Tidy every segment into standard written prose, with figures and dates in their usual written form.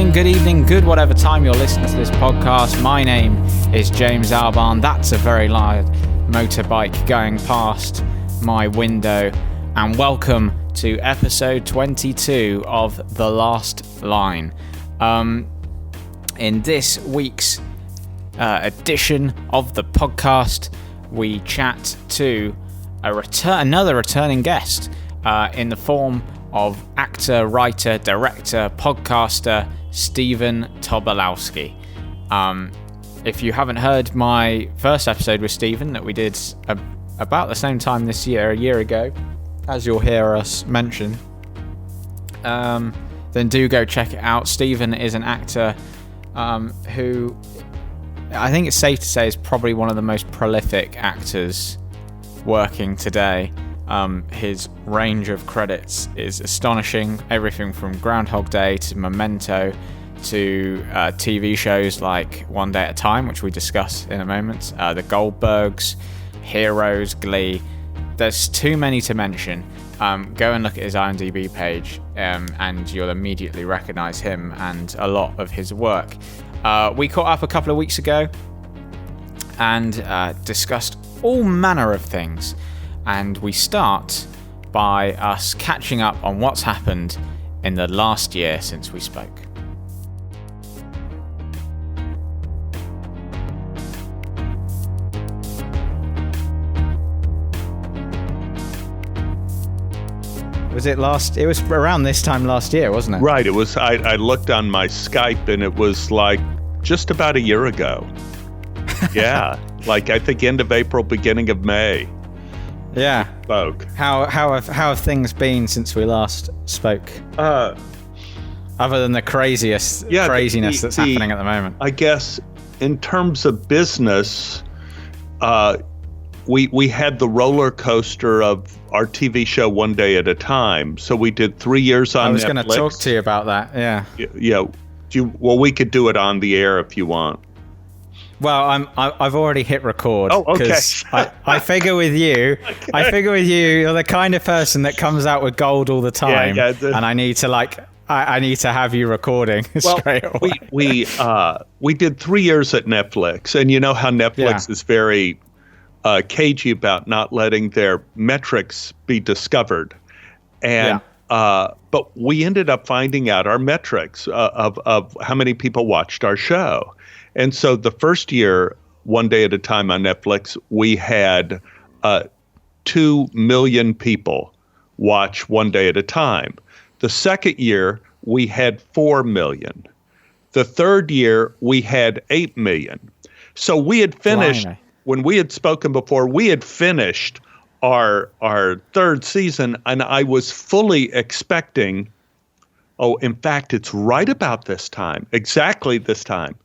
morning, good evening, good whatever time you're listening to this podcast. My name is James Albarn. That's a very loud motorbike going past my window. And welcome to episode 22 of The Last Line. In this week's edition of the podcast, we chat to another returning guest in the form of actor, writer, director, podcaster Stephen Tobolowsky. If you haven't heard my first episode with Stephen that we did about the same time this year, a year ago, as you'll hear us mention, then do go check it out. Stephen is an actor who I think it's safe to say is probably one of the most prolific actors working today. His range of credits is astonishing. Everything from Groundhog Day to Memento to TV shows like One Day at a Time, which we discuss in a moment, the Goldbergs, Heroes, Glee. There's too many to mention. Go and look at his IMDb page and you'll immediately recognize him and a lot of his work. We caught up a couple of weeks ago and discussed all manner of things. And we start by us catching up on what's happened in the last year since we spoke. It was around this time last year, wasn't it? Right. It was. I looked on my Skype and it was like just about a year ago. Yeah. Like I think end of April, beginning of May. Yeah. Spoke. How have things been since we last spoke? Other than the craziness that's happening at the moment. I guess in terms of business, we had the roller coaster of our TV show One Day at a Time. So we did 3 years on Netflix. I was going to talk to you about that. Yeah. Yeah. Well, we could do it on the air if you want. Well, I've already hit record. Oh, okay. I figure with you, you're the kind of person that comes out with gold all the time, and I need to I need to have you recording straight away. We did 3 years at Netflix, and you know how Netflix is very cagey about not letting their metrics be discovered, and but we ended up finding out our metrics of how many people watched our show. And so the first year, One Day at a Time on Netflix, we had 2 million people watch One Day at a Time. The second year, we had 4 million. The third year, we had 8 million. So we had finished, when we had spoken before, we had finished our third season, and I was fully expecting, in fact, it's right about this time, exactly this time.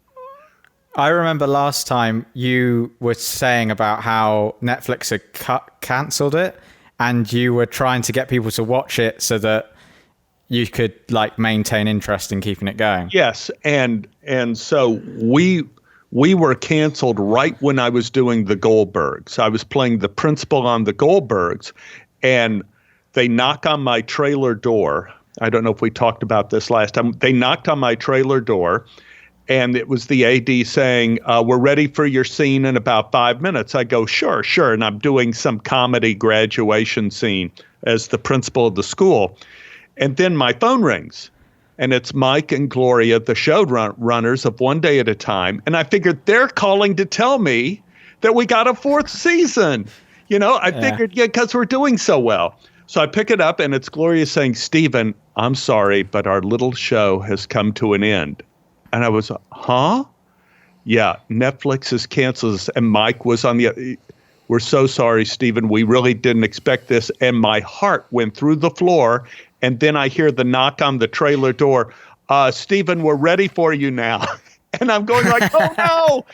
I remember last time you were saying about how Netflix had cancelled it, and you were trying to get people to watch it so that you could maintain interest in keeping it going. Yes, and so we were canceled right when I was doing the Goldbergs. I was playing the principal on the Goldbergs, and they knock on my trailer door. I don't know if we talked about this last time. They knocked on my trailer door. And it was the AD saying, we're ready for your scene in about 5 minutes. I go, sure. And I'm doing some comedy graduation scene as the principal of the school. And then my phone rings. And it's Mike and Gloria, the showrunners of One Day at a Time. And I figured they're calling to tell me that we got a 4th season. I figured, because we're doing so well. So I pick it up and it's Gloria saying, Stephen, I'm sorry, but our little show has come to an end. And I was, huh? Yeah, Netflix has canceled us. And Mike was on we're so sorry, Stephen. We really didn't expect this. And my heart went through the floor. And then I hear the knock on the trailer door. Stephen, we're ready for you now. And I'm going like, oh, no.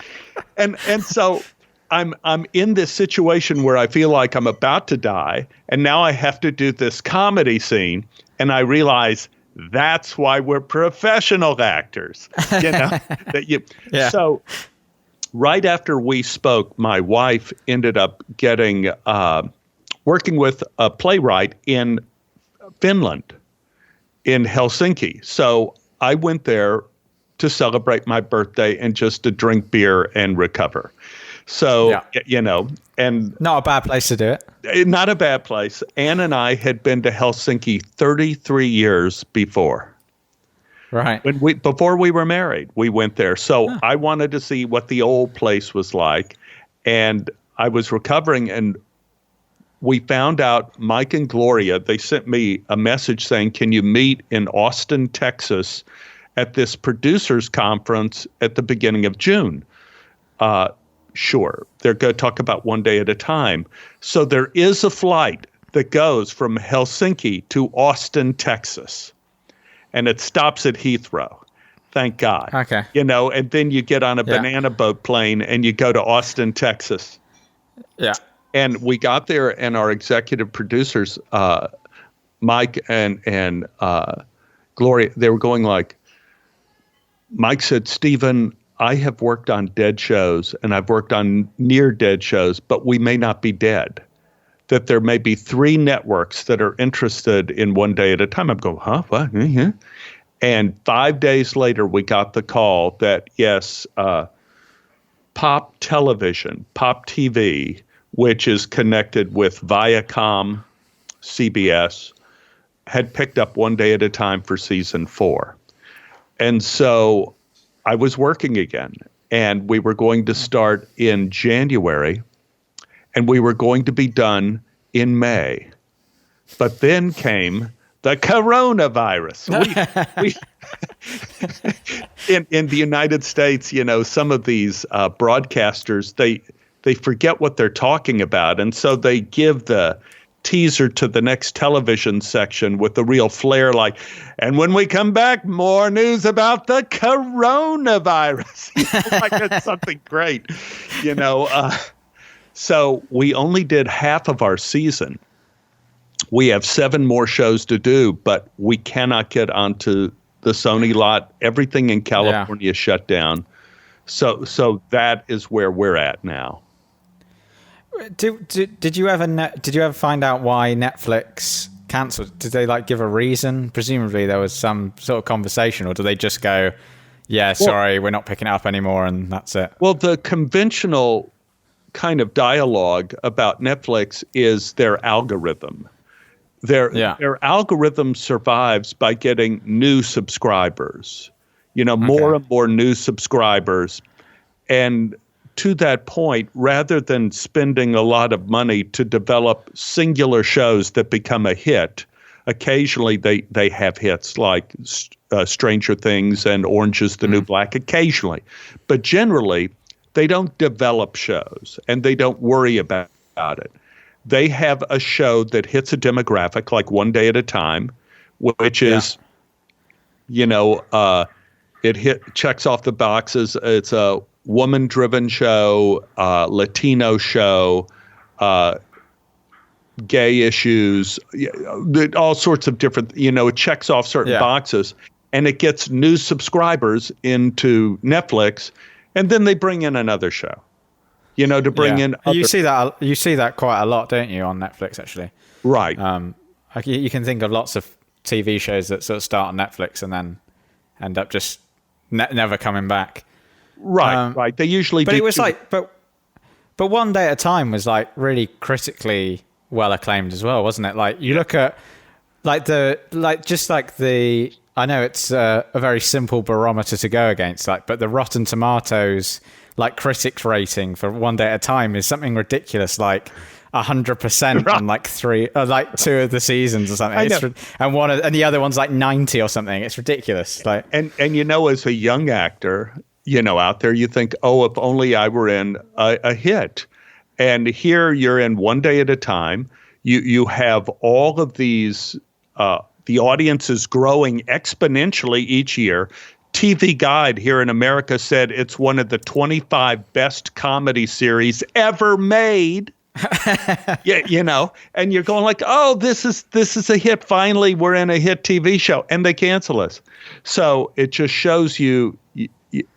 And so I'm in this situation where I feel like I'm about to die. And now I have to do this comedy scene. And I realize that's why we're professional actors, So right after we spoke, my wife ended up getting working with a playwright in Finland, in Helsinki. So I went there to celebrate my birthday and just to drink beer and recover. So, and not a bad place to do it. Not a bad place. Ann and I had been to Helsinki 33 years before. Right. Before we were married, we went there. So I wanted to see what the old place was like. And I was recovering, and we found out Mike and Gloria, they sent me a message saying, can you meet in Austin, Texas at this producers conference at the beginning of June? Sure. They're going to talk about One Day at a Time. So there is a flight that goes from Helsinki to Austin, Texas, and it stops at Heathrow. Thank God. Okay. And then you get on a banana boat plane and you go to Austin, Texas. Yeah. And we got there, and our executive producers, Mike and Gloria, they were going like, Mike said, Stephen, I have worked on dead shows and I've worked on near dead shows, but we may not be dead. That there may be 3 networks that are interested in One Day at a Time. I'm going, huh? What? Mm-hmm. And 5 days later, we got the call that, yes, Pop Television, Pop TV, which is connected with Viacom, CBS, had picked up One Day at a Time for season 4. And so I was working again, and we were going to start in January, and we were going to be done in May. But then came the coronavirus. In the United States, some of these broadcasters, they forget what they're talking about, and so they give the teaser to the next television section with the real flair, like, and when we come back, more news about the coronavirus. Like it's something great, So we only did half of our season. We have 7 more shows to do, but we cannot get onto the Sony lot. Everything in California is shut down. So that is where we're at now. Did you ever find out why Netflix cancelled? Did they give a reason? Presumably there was some sort of conversation, or do they just go, yeah, sorry, we're not picking it up anymore, and that's it? Well, the conventional kind of dialogue about Netflix is their algorithm. Their algorithm survives by getting new subscribers, more and more new subscribers. And to that point, rather than spending a lot of money to develop singular shows that become a hit, occasionally they have hits like Stranger Things and Orange is the New Black occasionally. But generally, they don't develop shows and they don't worry about it. They have a show that hits a demographic like One Day at a Time, which is, it checks off the boxes. It's a woman-driven show, Latino show, gay issues, all sorts of different, it checks off certain boxes, and it gets new subscribers into Netflix, and then they bring in another show, to bring in other. You see that quite a lot, don't you, on Netflix, actually? Right. You can think of lots of TV shows that sort of start on Netflix and then end up just never coming back. Right, right. They usually but do. It was but One Day at a Time was really critically well acclaimed as well, wasn't it? You look at I know it's a very simple barometer to go against, but the Rotten Tomatoes critics rating for One Day at a Time is something ridiculous, 100% on 3 or 2 of the seasons or something. And the other one's 90 or something. It's ridiculous. And as a young actor, out there, you think, oh, if only I were in a hit. And here you're in One Day at a Time. You have all of these, the audience is growing exponentially each year. TV Guide here in America said it's one of the 25 best comedy series ever made. And you're going oh, this is a hit. Finally, we're in a hit TV show, and they cancel us. So it just shows you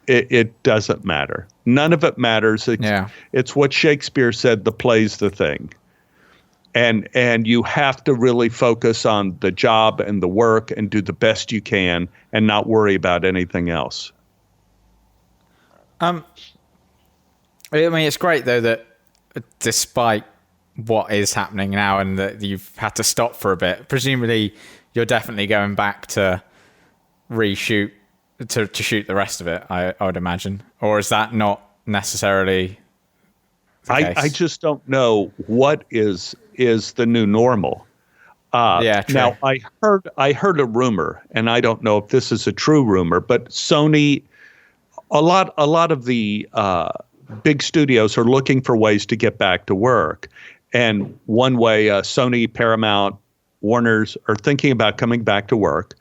it doesn't matter. None of it matters. It's what Shakespeare said, the play's the thing. And you have to really focus on the job and the work and do the best you can and not worry about anything else. I mean, it's great though that despite what is happening now and that you've had to stop for a bit, presumably you're definitely going back to reshoot to shoot the rest of it, I would imagine. Or is that not necessarily the case? I just don't know what is the new normal. True. Now I heard a rumor, and I don't know if this is a true rumor, but Sony, a lot of the big studios are looking for ways to get back to work. And one way Sony, Paramount, Warner's are thinking about coming back to work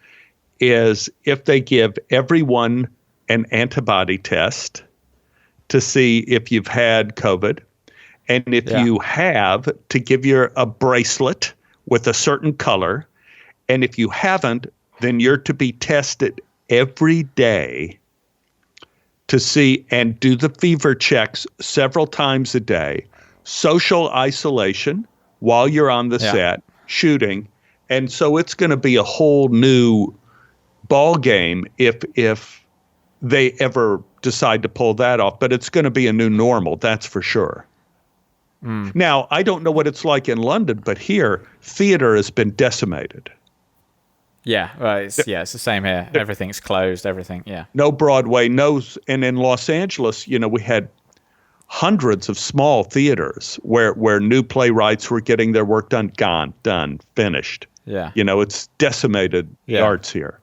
is if they give everyone an antibody test to see if you've had COVID. And if you have, to give you a bracelet with a certain color. And if you haven't, then you're to be tested every day to see and do the fever checks several times a day. Social isolation while you're on the set shooting. And so it's going to be a whole new ball game if they ever decide to pull that off. But it's going to be a new normal, that's for sure. Now, I don't know what it's like in London, but here, theater has been decimated. Yeah, well, it's the same here. Everything's closed, everything, No Broadway, and in Los Angeles, we had hundreds of small theaters where new playwrights were getting their work done, finished. Yeah. It's decimated the arts here.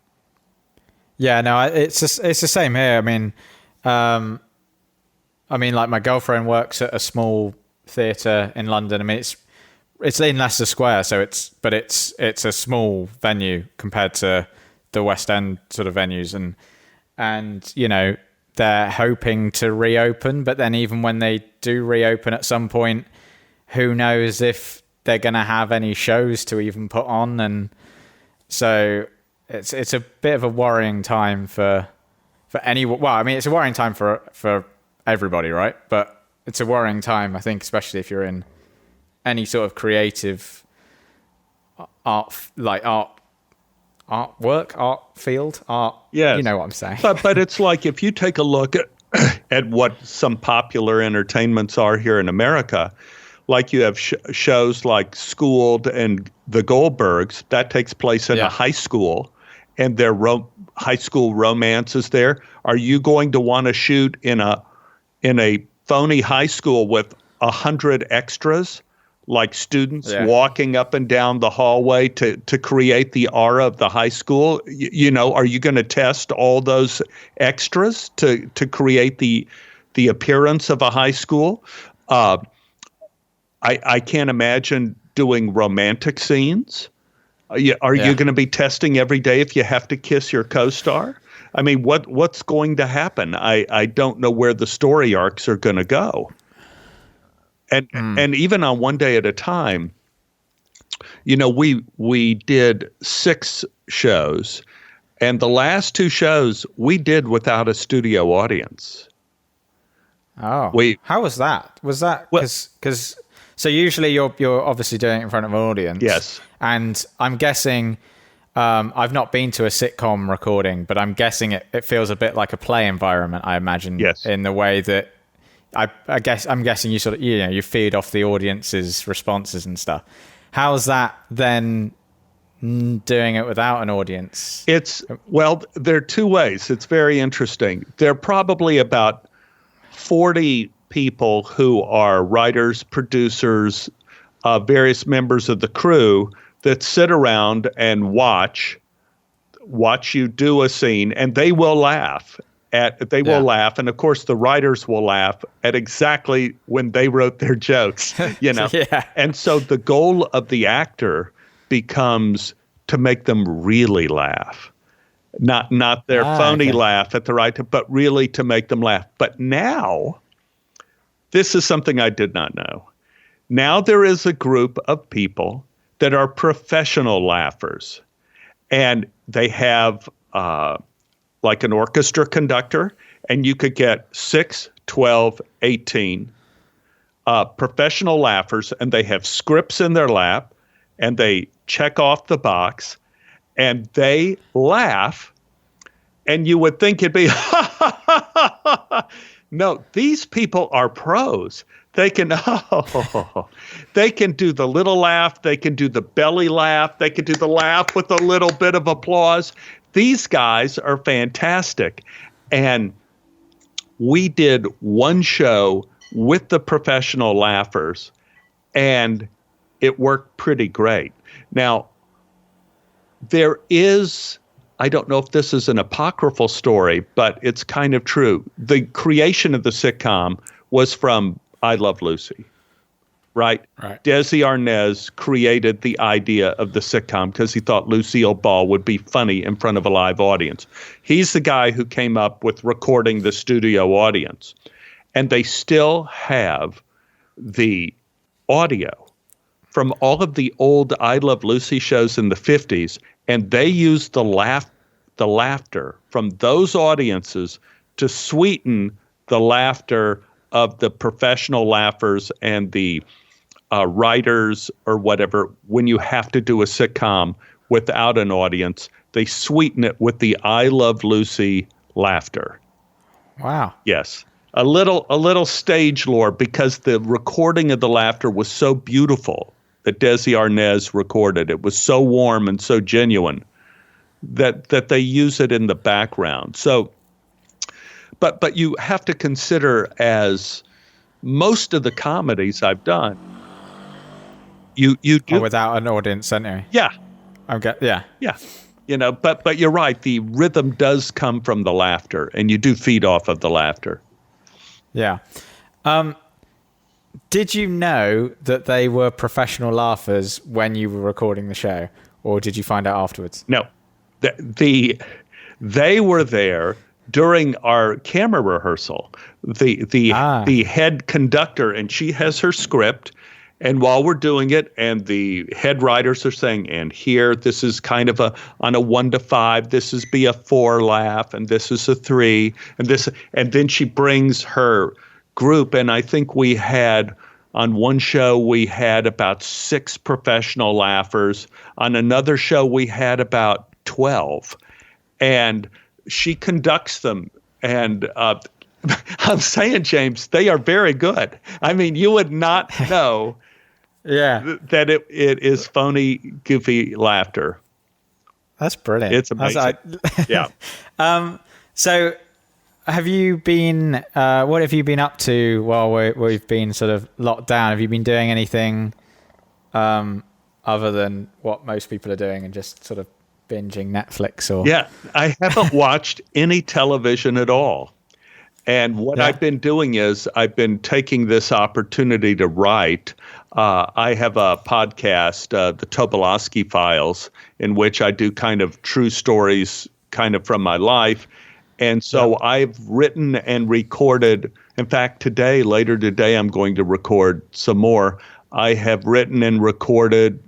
Yeah, no, it's the same here. I mean, like my girlfriend works at a small theatre in London. I mean, it's in Leicester Square, so it's a small venue compared to the West End sort of venues, and they're hoping to reopen, but then even when they do reopen at some point, who knows if they're going to have any shows to even put on, and so it's a bit of a worrying time for anyone. Well, I mean, it's a worrying time for everybody, right? But it's a worrying time, I think, especially if you're in any sort of creative art field. Yes. You know what I'm saying. But it's like if you take a look at what some popular entertainments are here in America, like you have shows like Schooled and the Goldbergs, that takes place in a high school, and their high school romance is there. Are you going to want to shoot in a phony high school with 100 extras, like students walking up and down the hallway to create the aura of the high school? Are you going to test all those extras to create the appearance of a high school? I can't imagine doing romantic scenes. Are you going to be testing every day if you have to kiss your co-star? I mean, what's going to happen? I don't know where the story arcs are going to go. And even on One Day at a Time, we did 6 shows, and the last 2 shows we did without a studio audience. Oh, how was that? Was that because so usually you're obviously doing it in front of an audience. Yes, and I'm guessing. I've not been to a sitcom recording, but I'm guessing it feels a bit like a play environment, I imagine. Yes. In the way that I'm guessing you sort of, you feed off the audience's responses and stuff. How's that then doing it without an audience? There are 2 ways. It's very interesting. There are probably about 40 people who are writers, producers, various members of the crew that sit around and watch you do a scene, and they will laugh. Laugh, and of course the writers will laugh at exactly when they wrote their jokes, And so the goal of the actor becomes to make them really laugh, not their phony laugh at the right time, but really to make them laugh. But now, this is something I did not know. Now there is a group of people that are professional laughers, and they have like an orchestra conductor, and you could get 6, 12, 18 professional laughers, and they have scripts in their lap, and they check off the box, and they laugh, and you would think it'd be No, these people are pros. They can they can do the little laugh, they can do the belly laugh, they can do the laugh with a little bit of applause. These guys are fantastic. And we did one show with the professional laughers, and it worked pretty great. Now, there is, I don't know if this is an apocryphal story, but it's kind of true. The creation of the sitcom was from I Love Lucy, right? Desi Arnaz created the idea of the sitcom because he thought Lucille Ball would be funny in front of a live audience. He's the guy who came up with recording the studio audience. And they still have the audio from all of the old I Love Lucy shows in the 50s, and they used the laughter from those audiences to sweeten the laughter of the professional laughers and the writers or whatever. When you have to do a sitcom without an audience, they sweeten it with the I Love Lucy laughter. Wow. Yes. A little stage lore, because the recording of the laughter was so beautiful that Desi Arnaz recorded. It was so warm and so genuine that they use it in the background. So, but you have to consider, as most of the comedies I've done, you do without an audience anyway. Yeah. Yeah. You know, but you're right. The rhythm does come from the laughter, and you do feed off of the laughter. Yeah. Did you know that they were professional laughers when you were recording the show, or did you find out afterwards? No. They were there during our camera rehearsal. The head conductor, and she has her script, and while we're doing it, and the head writers are saying, and here, this is kind of on a 1 to 5, this is be a 4 laugh, and this is a 3, and then she brings her group, and I think we had, on one show, we had about 6 professional laughers. On another show, we had about 12, and she conducts them, and I'm saying, James, they are very good. I mean, you would not know that it is phony, goofy laughter. That's brilliant. It's amazing. Yeah. So have you been, what have you been up to while we've been sort of locked down? Have you been doing anything other than what most people are doing and just sort of binging Netflix? Or Yeah, I haven't watched any television at all. And what I've been doing is I've been taking this opportunity to write. I have a podcast, the Tobolowsky Files, in which I do kind of true stories kind of from my life. And so I've written and recorded. In fact, later today, I'm going to record some more. I have written and recorded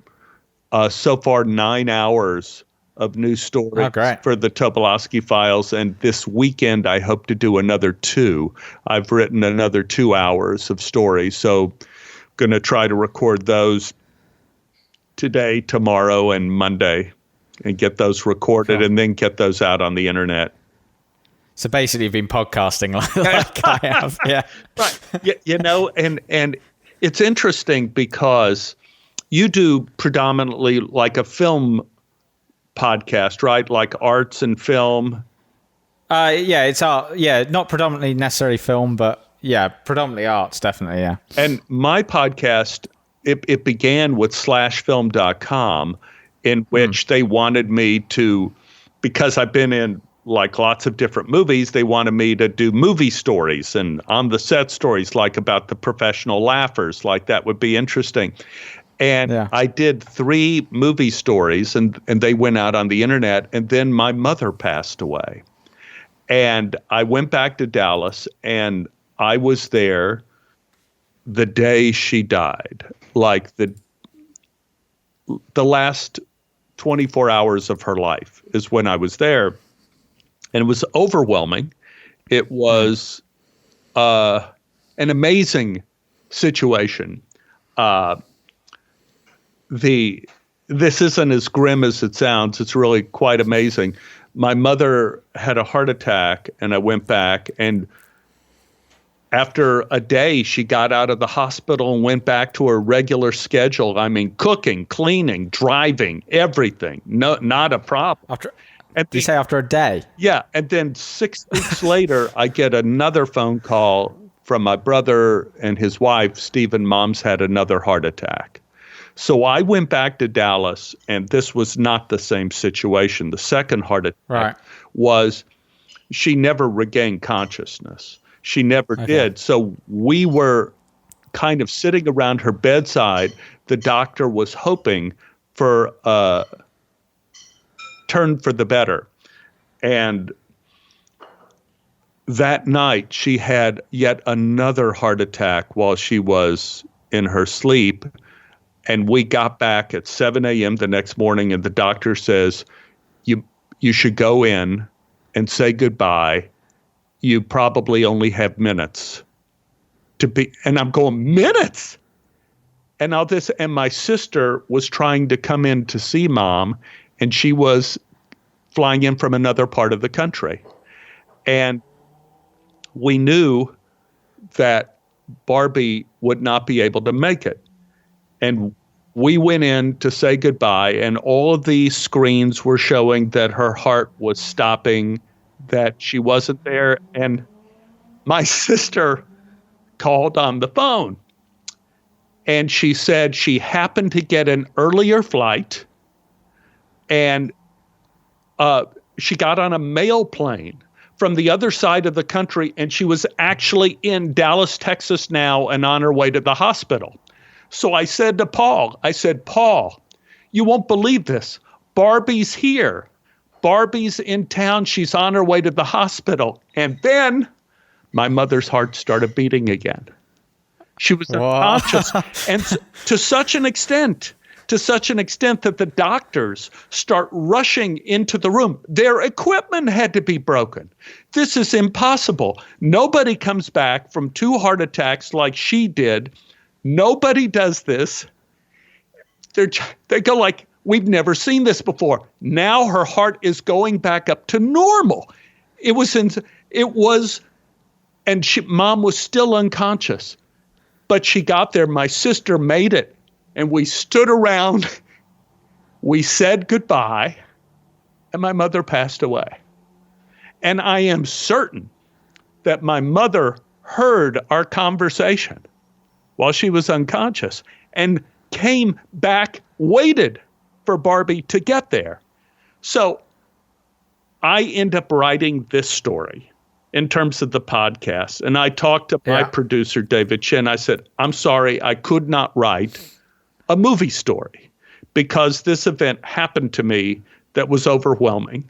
so far 9 hours of new stories for the Tobolowsky Files. And this weekend, I hope to do another 2. I've written another 2 hours of stories. So going to try to record those today, tomorrow, and Monday, and get those recorded and then get those out on the internet. So basically you've been podcasting like I have. Yeah. Right. You know, and it's interesting because you do predominantly like a film podcast, right? Like arts and film. Yeah, it's art. Yeah, not predominantly necessarily film, but yeah, predominantly arts, definitely, yeah. And my podcast, it began with /film.com, in which they wanted me to, because I've been in like lots of different movies, they wanted me to do movie stories and on the set stories, like about the professional laughers, like that would be interesting. And I did 3 movie stories, and they went out on the internet. And then my mother passed away. And I went back to Dallas, and I was there the day she died, like the last 24 hours of her life is when I was there. And it was overwhelming. It was an amazing situation. This isn't as grim as it sounds. It's really quite amazing. My mother had a heart attack, and I went back, and after a day, she got out of the hospital and went back to her regular schedule. I mean, cooking, cleaning, driving, everything. No, not a problem. Did you say after a day? Yeah. And then 6 weeks later, I get another phone call from my brother and his wife. Stephen, mom's had another heart attack. So I went back to Dallas, and this was not the same situation. The second heart attack was she never regained consciousness. She never did. So we were kind of sitting around her bedside. The doctor was hoping for a turn for the better. And that night, she had yet another heart attack while she was in her sleep. And we got back at 7 a.m. the next morning, and the doctor says, you should go in and say goodbye. You probably only have minutes to be. And I'm going, minutes? And my sister was trying to come in to see mom, and she was flying in from another part of the country. And we knew that Barbie would not be able to make it. And we went in to say goodbye, and all of the screens were showing that her heart was stopping, that she wasn't there. And my sister called on the phone, and she said she happened to get an earlier flight, and she got on a mail plane from the other side of the country, and she was actually in Dallas, Texas now and on her way to the hospital. So I said to Paul, Paul, you won't believe this. Barbie's here. Barbie's in town. She's on her way to the hospital. And then my mother's heart started beating again. She was unconscious. And to such an extent that the doctors start rushing into the room. Their equipment had to be broken. This is impossible. Nobody comes back from 2 heart attacks like she did. Nobody does this. They go like, we've never seen this before. Now her heart is going back up to normal. Mom was still unconscious, but she got there. My sister made it, and we stood around. We said goodbye, and my mother passed away. And I am certain that my mother heard our conversation while she was unconscious and came back, waited for Barbie to get there. So I end up writing this story in terms of the podcast. And I talked to my producer, David Chin. I said, I'm sorry, I could not write a movie story because this event happened to me that was overwhelming.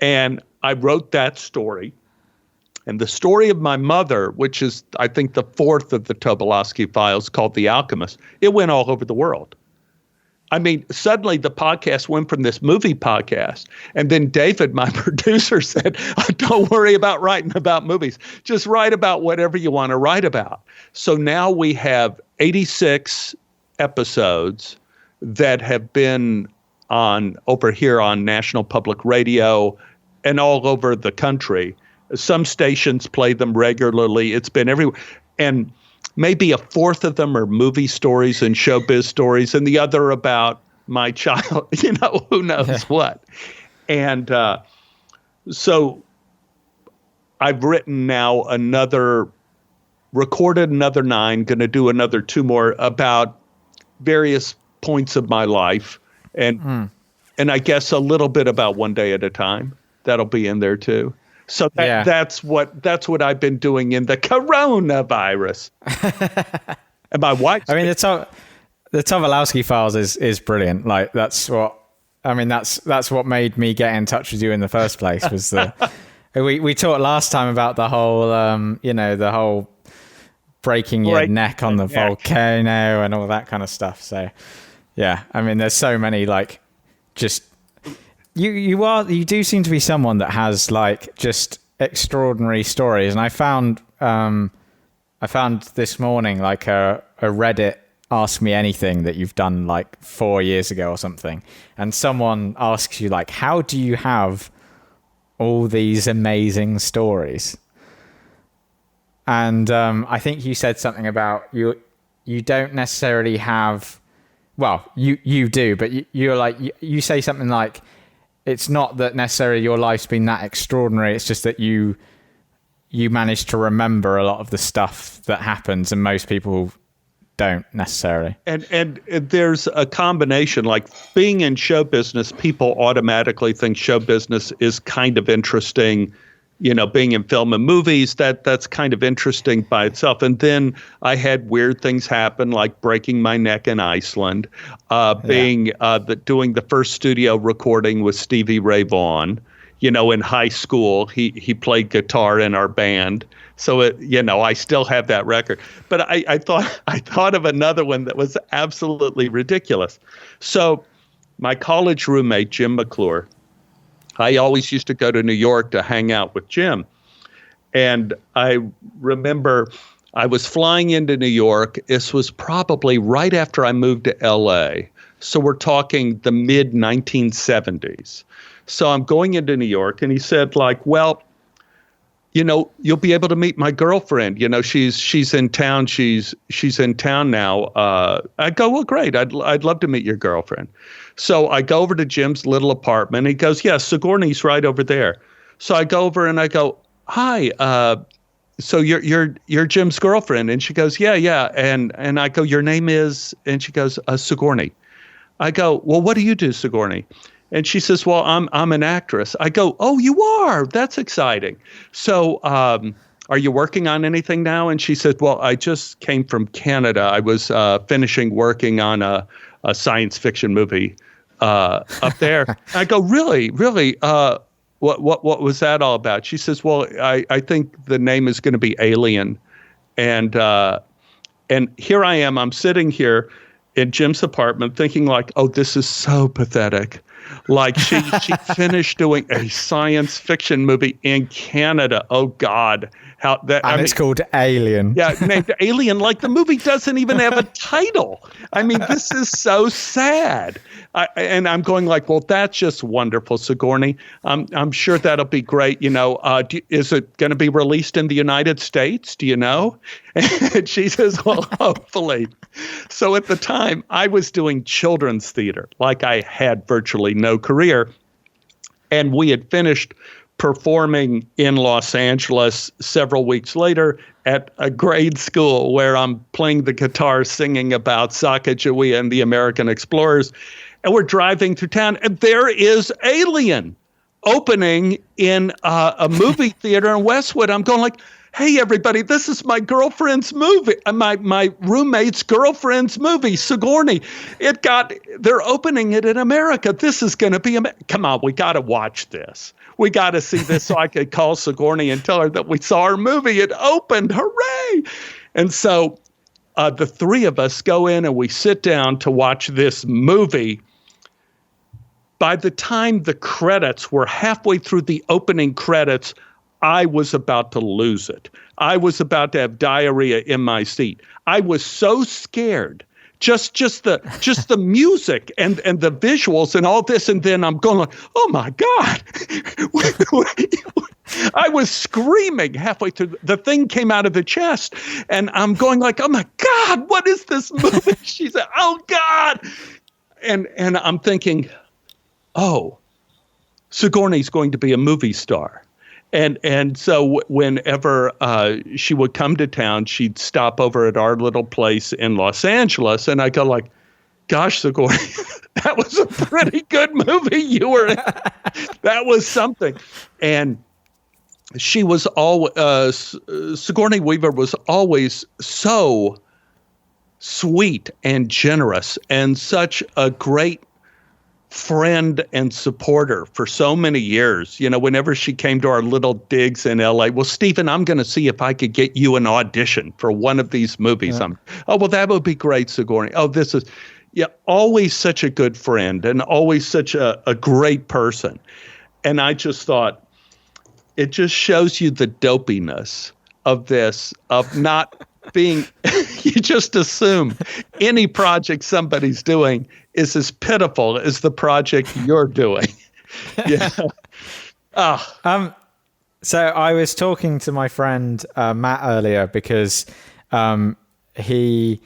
And I wrote that story. And the story of my mother, which is, I think, the 4th of the Tobolowsky Files, called The Alchemist, it went all over the world. I mean, suddenly the podcast went from this movie podcast. And then David, my producer, said, don't worry about writing about movies. Just write about whatever you want to write about. So now we have 86 episodes that have been over here on National Public Radio and all over the country. Some stations play them regularly. It's been everywhere. And maybe a 4th of them are movie stories and showbiz stories, and the other about my child, who knows what. And so I've written now recorded another 9, going to do another 2 more about various points of my life. And I guess a little bit about One Day at a Time. That'll be in there too. So that's what I've been doing in the coronavirus. And my wife. I mean, the Tobolowsky Files is brilliant. Like that's what made me get in touch with you in the first place. Was we talked last time about the whole the whole breaking your neck on the volcano and all that kind of stuff. So yeah, I mean, there's so many just. You do seem to be someone that has just extraordinary stories, and I found this morning a Reddit Ask Me Anything that you've done 4 years ago or something, and someone asks you how do you have all these amazing stories? And I think you said something about you don't necessarily have, well, you do, but you're like, you say something like, it's not that necessarily your life's been that extraordinary. It's just that you manage to remember a lot of the stuff that happens, and most people don't necessarily. And there's a combination, like being in show business, people automatically think show business is kind of interesting. Being in film and movies, that's kind of interesting by itself. And then I had weird things happen, like breaking my neck in Iceland, doing the first studio recording with Stevie Ray Vaughan. In high school, he played guitar in our band. So I still have that record. But I thought of another one that was absolutely ridiculous. So my college roommate, Jim McClure, I always used to go to New York to hang out with Jim. And I remember I was flying into New York. This was probably right after I moved to LA. So we're talking the mid 1970s. So I'm going into New York, and he said, like, well, you'll be able to meet my girlfriend. She's in town. She's in town now. I go, well, great. I'd love to meet your girlfriend. So I go over to Jim's little apartment. He goes, yeah, Sigourney's right over there. So I go over and I go, hi. So you're Jim's girlfriend? And she goes, yeah. And I go, your name is? And she goes, Sigourney. I go, well, what do you do, Sigourney? And she says, well, I'm an actress. I go, oh, you are? That's exciting. So are you working on anything now? And she said, well, I just came from Canada. I was finishing working on a science fiction movie up there. I go, really? What was that all about? She says, well, I think the name is going to be Alien. And here I am. I'm sitting here in Jim's apartment thinking like, oh, this is so pathetic. Like she finished doing a science fiction movie in Canada. Oh God. It's called Alien. Yeah, named Alien. Like the movie doesn't even have a title. I mean, this is so sad. And I'm going like, well, that's just wonderful, Sigourney. I'm sure that'll be great. Is it going to be released in the United States? Do you know? And she says, well, hopefully. So at the time, I was doing children's theater, like I had virtually no career. And we had finished performing in Los Angeles several weeks later at a grade school where I'm playing the guitar, singing about Sacagawea and the American explorers. And we're driving through town, and there is Alien opening in a movie theater in Westwood. I'm going like, hey, everybody, this is my girlfriend's movie, my roommate's girlfriend's movie, Sigourney. They're opening it in America. This is going to be, come on, we got to watch this. We got to see this so I could call Sigourney and tell her that we saw her movie. It opened. Hooray. And so the three of us go in and we sit down to watch this movie. By the time the credits were halfway through the opening credits, I was about to lose it. I was about to have diarrhea in my seat. I was so scared. Just the music and the visuals and all this, and then I'm going like, oh my God. I was screaming halfway through. The thing came out of the chest, and I'm going like, oh my God, what is this movie? She said, oh God. And I'm thinking, oh, Sigourney's going to be a movie star. And so whenever she would come to town, she'd stop over at our little place in Los Angeles. And I go like, gosh, Sigourney, that was a pretty good movie you were in. That was something. And she was Sigourney Weaver was always so sweet and generous and such a great friend and supporter for so many years. Whenever she came to our little digs in LA, well, Stephen, I'm going to see if I could get you an audition for one of these movies. Yeah. Oh, well, that would be great, Sigourney. Oh, this is, always such a good friend and always such a great person. And I just thought, it just shows you the dopiness of this, of not being, you just assume any project somebody's doing is as pitiful as the project you're doing. Yeah. So I was talking to my friend Matt earlier because he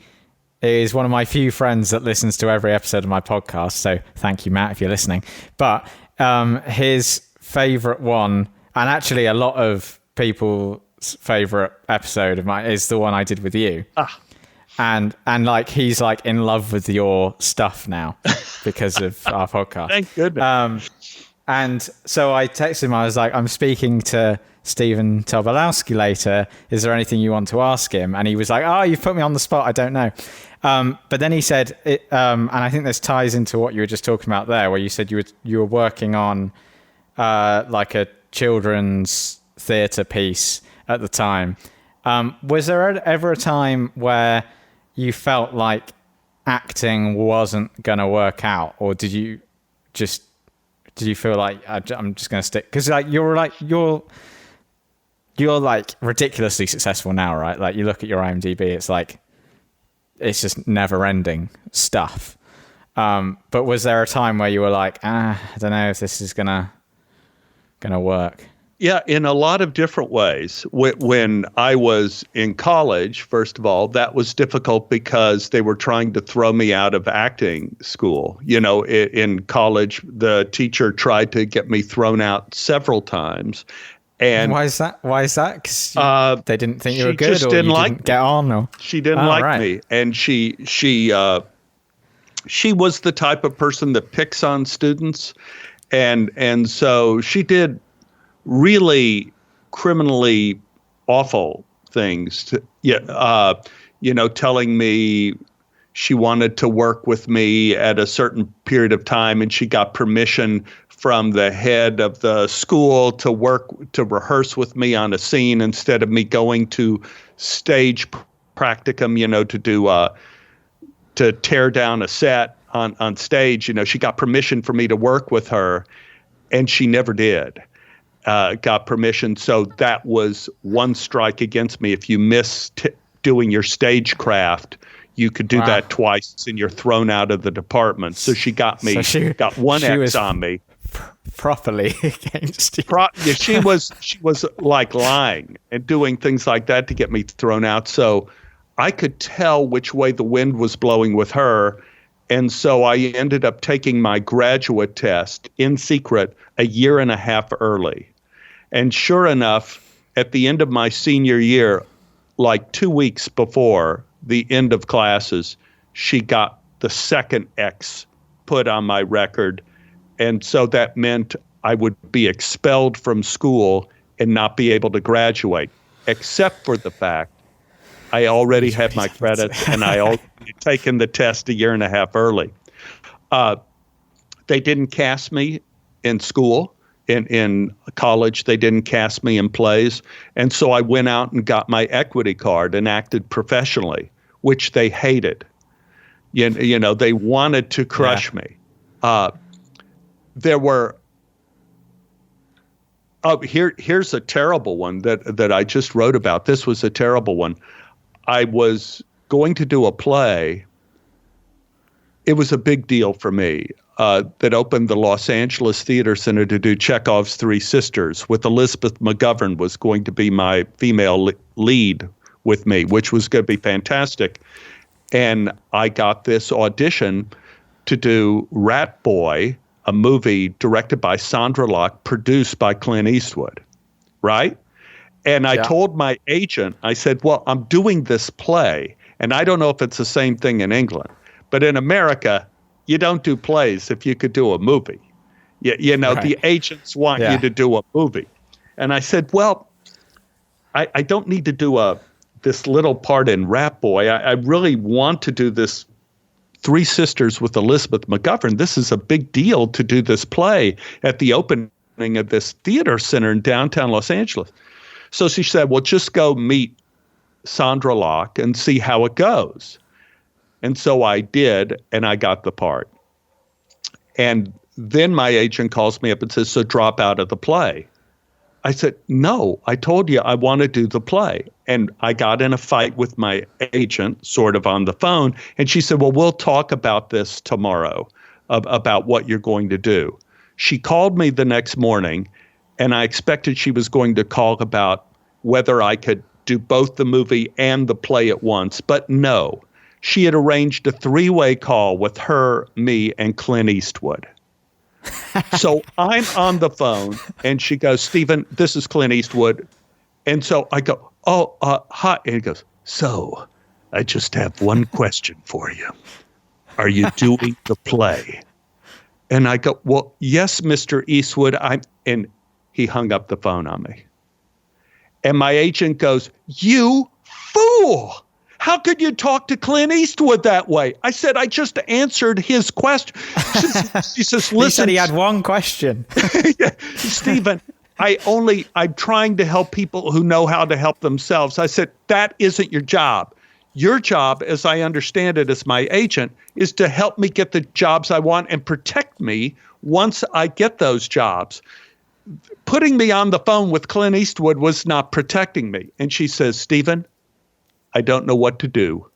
is one of my few friends that listens to every episode of my podcast. So thank you, Matt, if you're listening. But his favorite one, and actually a lot of people's favorite episode of mine, is the one I did with you. And like he's like in love with your stuff now because of our podcast. Thank goodness. And so I texted him. I was like, I'm speaking to Stephen Tobolowsky later. Is there anything you want to ask him? And he was like, oh, you've put me on the spot. I don't know. But then he said, and I think this ties into what you were just talking about there, where you said you were working on like a children's theatre piece at the time. Was there ever a time where you felt like acting wasn't going to work out, or did you feel like I'm just going to stick? Because like you're like ridiculously successful now, right? Like you look at your IMDb, it's just never ending stuff. But was there a time where you were like, I don't know if this is gonna work? Yeah, in a lot of different ways. When I was in college, first of all, that was difficult because they were trying to throw me out of acting school. You know, in college, the teacher tried to get me thrown out several times. And why is that? Because they didn't think you were good, or didn't you like didn't get on, or she didn't like me, and she was the type of person that picks on students, and so she did really criminally awful things telling me she wanted to work with me at a certain period of time, and she got permission from the head of the school to rehearse with me on a scene instead of me going to stage practicum, to tear down a set on stage. She got permission for me to work with her, and she never did. Got permission. So that was one strike against me. If you miss doing your stagecraft, you could do that twice and you're thrown out of the department. So she got me, got one X on me. Properly against you. She was like lying and doing things like that to get me thrown out. So I could tell which way the wind was blowing with her. And so I ended up taking my graduate test in secret a year and a half early. And sure enough, at the end of my senior year, like 2 weeks before the end of classes, she got the second X put on my record. And so that meant I would be expelled from school and not be able to graduate, except for the fact I already had my credits and I already taken the test a year and a half early. They didn't cast me in school. In college, they didn't cast me in plays. And so I went out and got my equity card and acted professionally, which they hated. They wanted to crush me. There were here's a terrible one that I just wrote about. This was a terrible one. I was going to do a play. It was a big deal for me that opened the Los Angeles Theater Center to do Chekhov's Three Sisters, with Elizabeth McGovern was going to be my female lead with me, which was going to be fantastic. And I got this audition to do Rat Boy, a movie directed by Sandra Locke, produced by Clint Eastwood, right? And I told my agent, I said, well, I'm doing this play, and I don't know if it's the same thing in England, but in America, you don't do plays if you could do a movie. The agents want you to do a movie. And I said, well, I don't need to do this little part in Rat Boy. I really want to do this Three Sisters with Elizabeth McGovern. This is a big deal to do this play at the opening of this theater center in downtown Los Angeles. So she said, well, just go meet Sandra Locke and see how it goes. And so I did, and I got the part. And then my agent calls me up and says, so drop out of the play. I said, no, I told you I want to do the play. And I got in a fight with my agent, sort of on the phone, and she said, well, we'll talk about this tomorrow, about what you're going to do. She called me the next morning, and I expected she was going to call about whether I could do both the movie and the play at once. But no, she had arranged a 3-way call with her, me, and Clint Eastwood. So I'm on the phone, and she goes, Stephen, this is Clint Eastwood. And so I go, hi. And he goes, so I just have one question for you. Are you doing the play? And I go, well, yes, Mr. Eastwood. And he hung up the phone on me. And my agent goes, you fool. How could you talk to Clint Eastwood that way? I said, I just answered his question. She says, listen. He said he had one question. Yeah, Stephen, I'm trying to help people who know how to help themselves. I said, that isn't your job. Your job, as I understand it as my agent, is to help me get the jobs I want and protect me once I get those jobs. Putting me on the phone with Clint Eastwood was not protecting me. And she says, Stephen, I don't know what to do.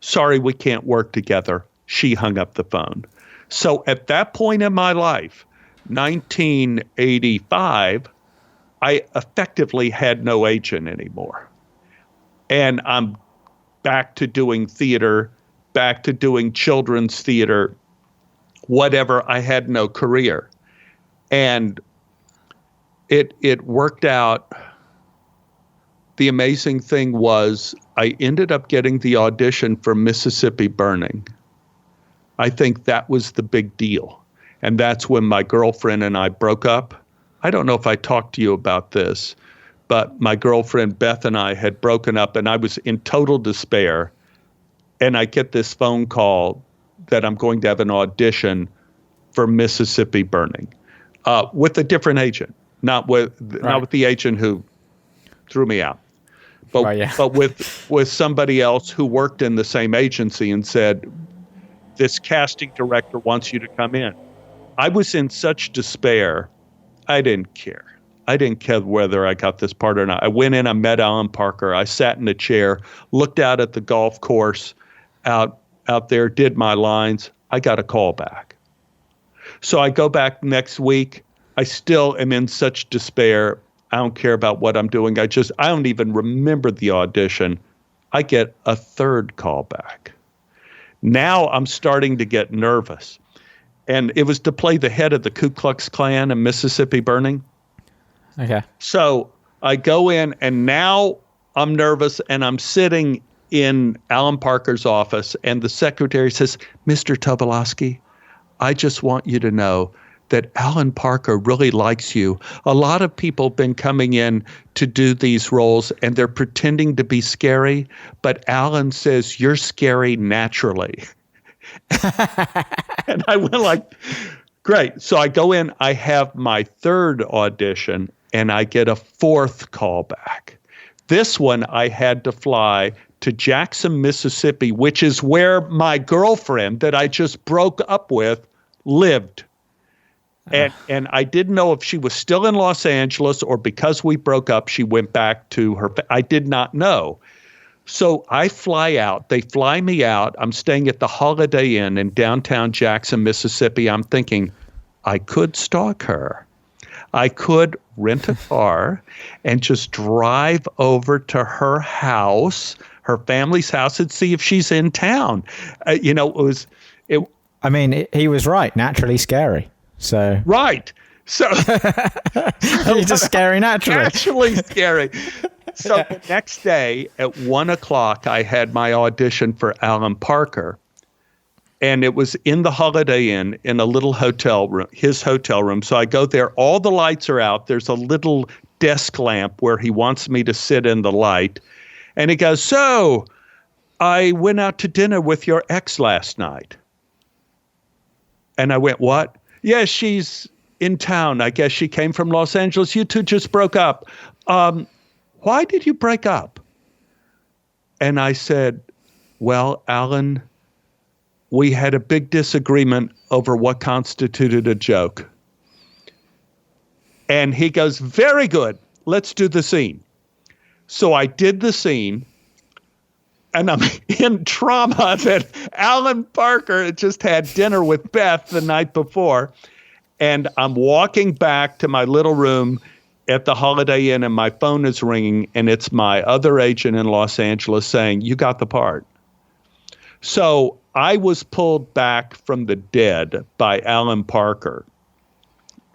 Sorry, we can't work together. She hung up the phone. So at that point in my life, 1985, I effectively had no agent anymore. And I'm back to doing theater, back to doing children's theater, whatever. I had no career. And it worked out. The amazing thing was I ended up getting the audition for Mississippi Burning. I think that was the big deal. And that's when my girlfriend and I broke up. I don't know if I talked to you about this, but my girlfriend Beth and I had broken up, and I was in total despair. And I get this phone call that I'm going to have an audition for Mississippi Burning with a different agent, not with the agent who threw me out, but with somebody else who worked in the same agency and said, this casting director wants you to come in. I was in such despair. I didn't care. I didn't care whether I got this part or not. I went in, I met Alan Parker. I sat in a chair, looked out at the golf course out there, did my lines. I got a call back. So I go back next week. I still am in such despair. I don't care about what I'm doing. I don't even remember the audition. I get a third call back. Now I'm starting to get nervous. And it was to play the head of the Ku Klux Klan in Mississippi Burning. Okay. So I go in, and now I'm nervous, and I'm sitting in Alan Parker's office, and the secretary says, Mr. Tobolowsky, I just want you to know that Alan Parker really likes you. A lot of people have been coming in to do these roles, and they're pretending to be scary, but Alan says you're scary naturally. And I went like, great. So I go in, I have my third audition, and I get a fourth callback. This one I had to fly to Jackson, Mississippi, which is where my girlfriend that I just broke up with lived. And I didn't know if she was still in Los Angeles or because we broke up, she went back to her. I did not know. So I fly out. They fly me out. I'm staying at the Holiday Inn in downtown Jackson, Mississippi. I'm thinking I could stalk her. I could rent a car and just drive over to her house, her family's house, and see if she's in town. He was right. Naturally scary. So right. So you're just scary naturally. Naturally scary. So the next day at 1:00, I had my audition for Alan Parker. And it was in the Holiday Inn in a little hotel room, his hotel room. So I go there. All the lights are out. There's a little desk lamp where he wants me to sit in the light. And he goes, so I went out to dinner with your ex last night. And I went, what? Yeah, she's in town. I guess she came from Los Angeles. You two just broke up. Why did you break up? And I said, well, Alan, we had a big disagreement over what constituted a joke. And he goes, very good. Let's do the scene. So I did the scene. And I'm in trauma that Alan Parker had just had dinner with Beth the night before. And I'm walking back to my little room at the Holiday Inn, and my phone is ringing, and it's my other agent in Los Angeles saying, "You got the part." So I was pulled back from the dead by Alan Parker,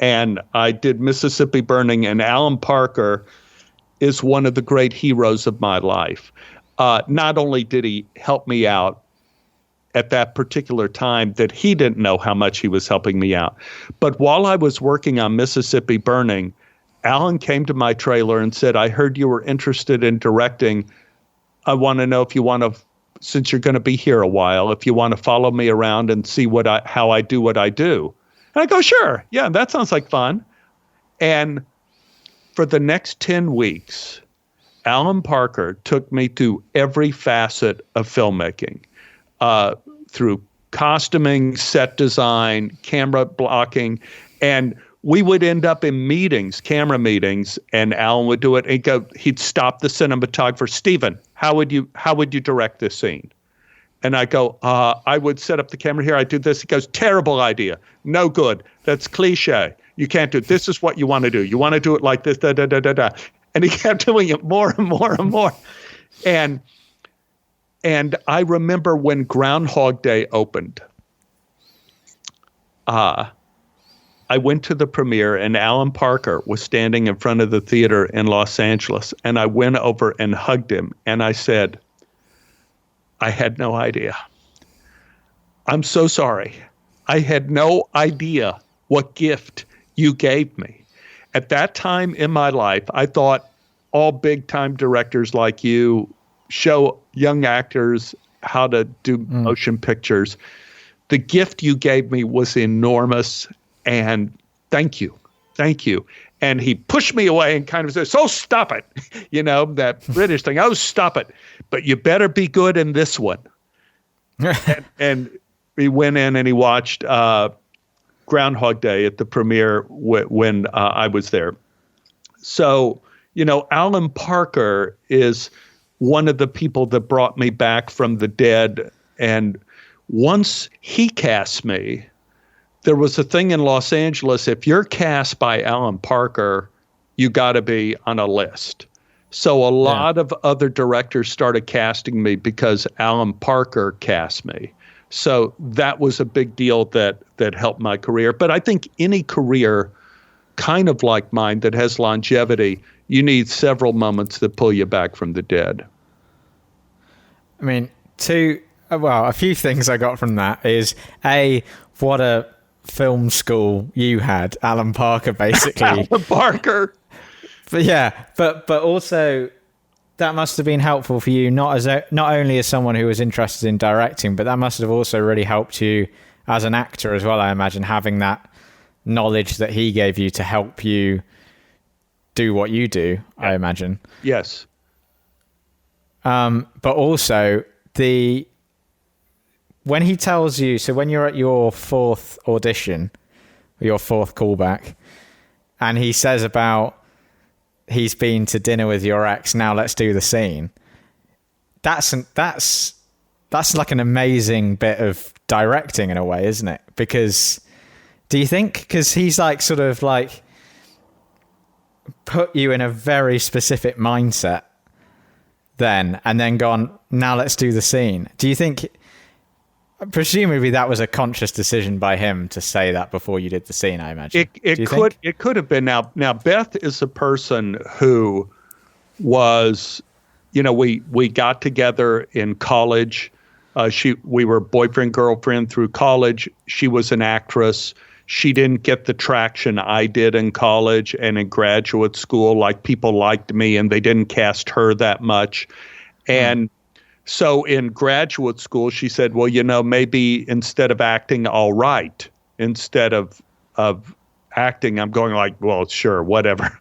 and I did Mississippi Burning, and Alan Parker is one of the great heroes of my life. Not only did he help me out at that particular time that he didn't know how much he was helping me out, but while I was working on Mississippi Burning, Alan came to my trailer and said, "I heard you were interested in directing. I want to know if you want to, since you're going to be here a while, if you want to follow me around and see how I do what I do." And I go, "Sure. Yeah, that sounds like fun." And for the next 10 weeks, Alan Parker took me through every facet of filmmaking, through costuming, set design, camera blocking, and we would end up in meetings, camera meetings, and Alan would do it. And he'd stop the cinematographer. "Stephen, how would you direct this scene?" And I go, "I would set up the camera here. I do this." He goes, "Terrible idea. No good. That's cliche. You can't do it. This is what you want to do. You want to do it like this, da, da, da, da, da." And he kept doing it more and more and more. And I remember when Groundhog Day opened, I went to the premiere, and Alan Parker was standing in front of the theater in Los Angeles, and I went over and hugged him, and I said, "I had no idea. I'm so sorry. I had no idea what gift you gave me." At that time in my life, I thought all big-time directors like you show young actors how to do motion pictures. The gift you gave me was enormous, and thank you. And he pushed me away and kind of said, "So stop it." That British thing, "Oh, stop it. But you better be good in this one." and he went in and he watched Groundhog Day at the premiere when I was there. So, Alan Parker is one of the people that brought me back from the dead. And once he cast me, there was a thing in Los Angeles, if you're cast by Alan Parker, you got to be on a list. So a lot of other directors started casting me because Alan Parker cast me. So that was a big deal that helped my career. But I think any career kind of like mine that has longevity, you need several moments that pull you back from the dead. I mean, a few things I got from that is, A, what a film school you had, Alan Parker, basically. Alan Parker. But also that must have been helpful for you, not only as someone who was interested in directing, but that must have also really helped you as an actor as well, I imagine, having that knowledge that he gave you to help you do what you do, I imagine. Yes. But also when he tells you, so when you're at your fourth audition, your fourth callback, and he says about he's been to dinner with your ex, now let's do the scene. That's like an amazing bit of directing in a way, isn't it? Because he's like sort of like put you in a very specific mindset then, and then gone, now let's do the scene. Do you think, presumably that was a conscious decision by him to say that before you did the scene, I imagine? It could have been. Now Beth is a person who was, we got together in college. We were boyfriend, girlfriend through college. She was an actress. She didn't get the traction I did in college and in graduate school. Like, people liked me and they didn't cast her that much. And so in graduate school, she said, well, maybe instead of acting, I'll write instead of acting. I'm going like, well, sure, whatever.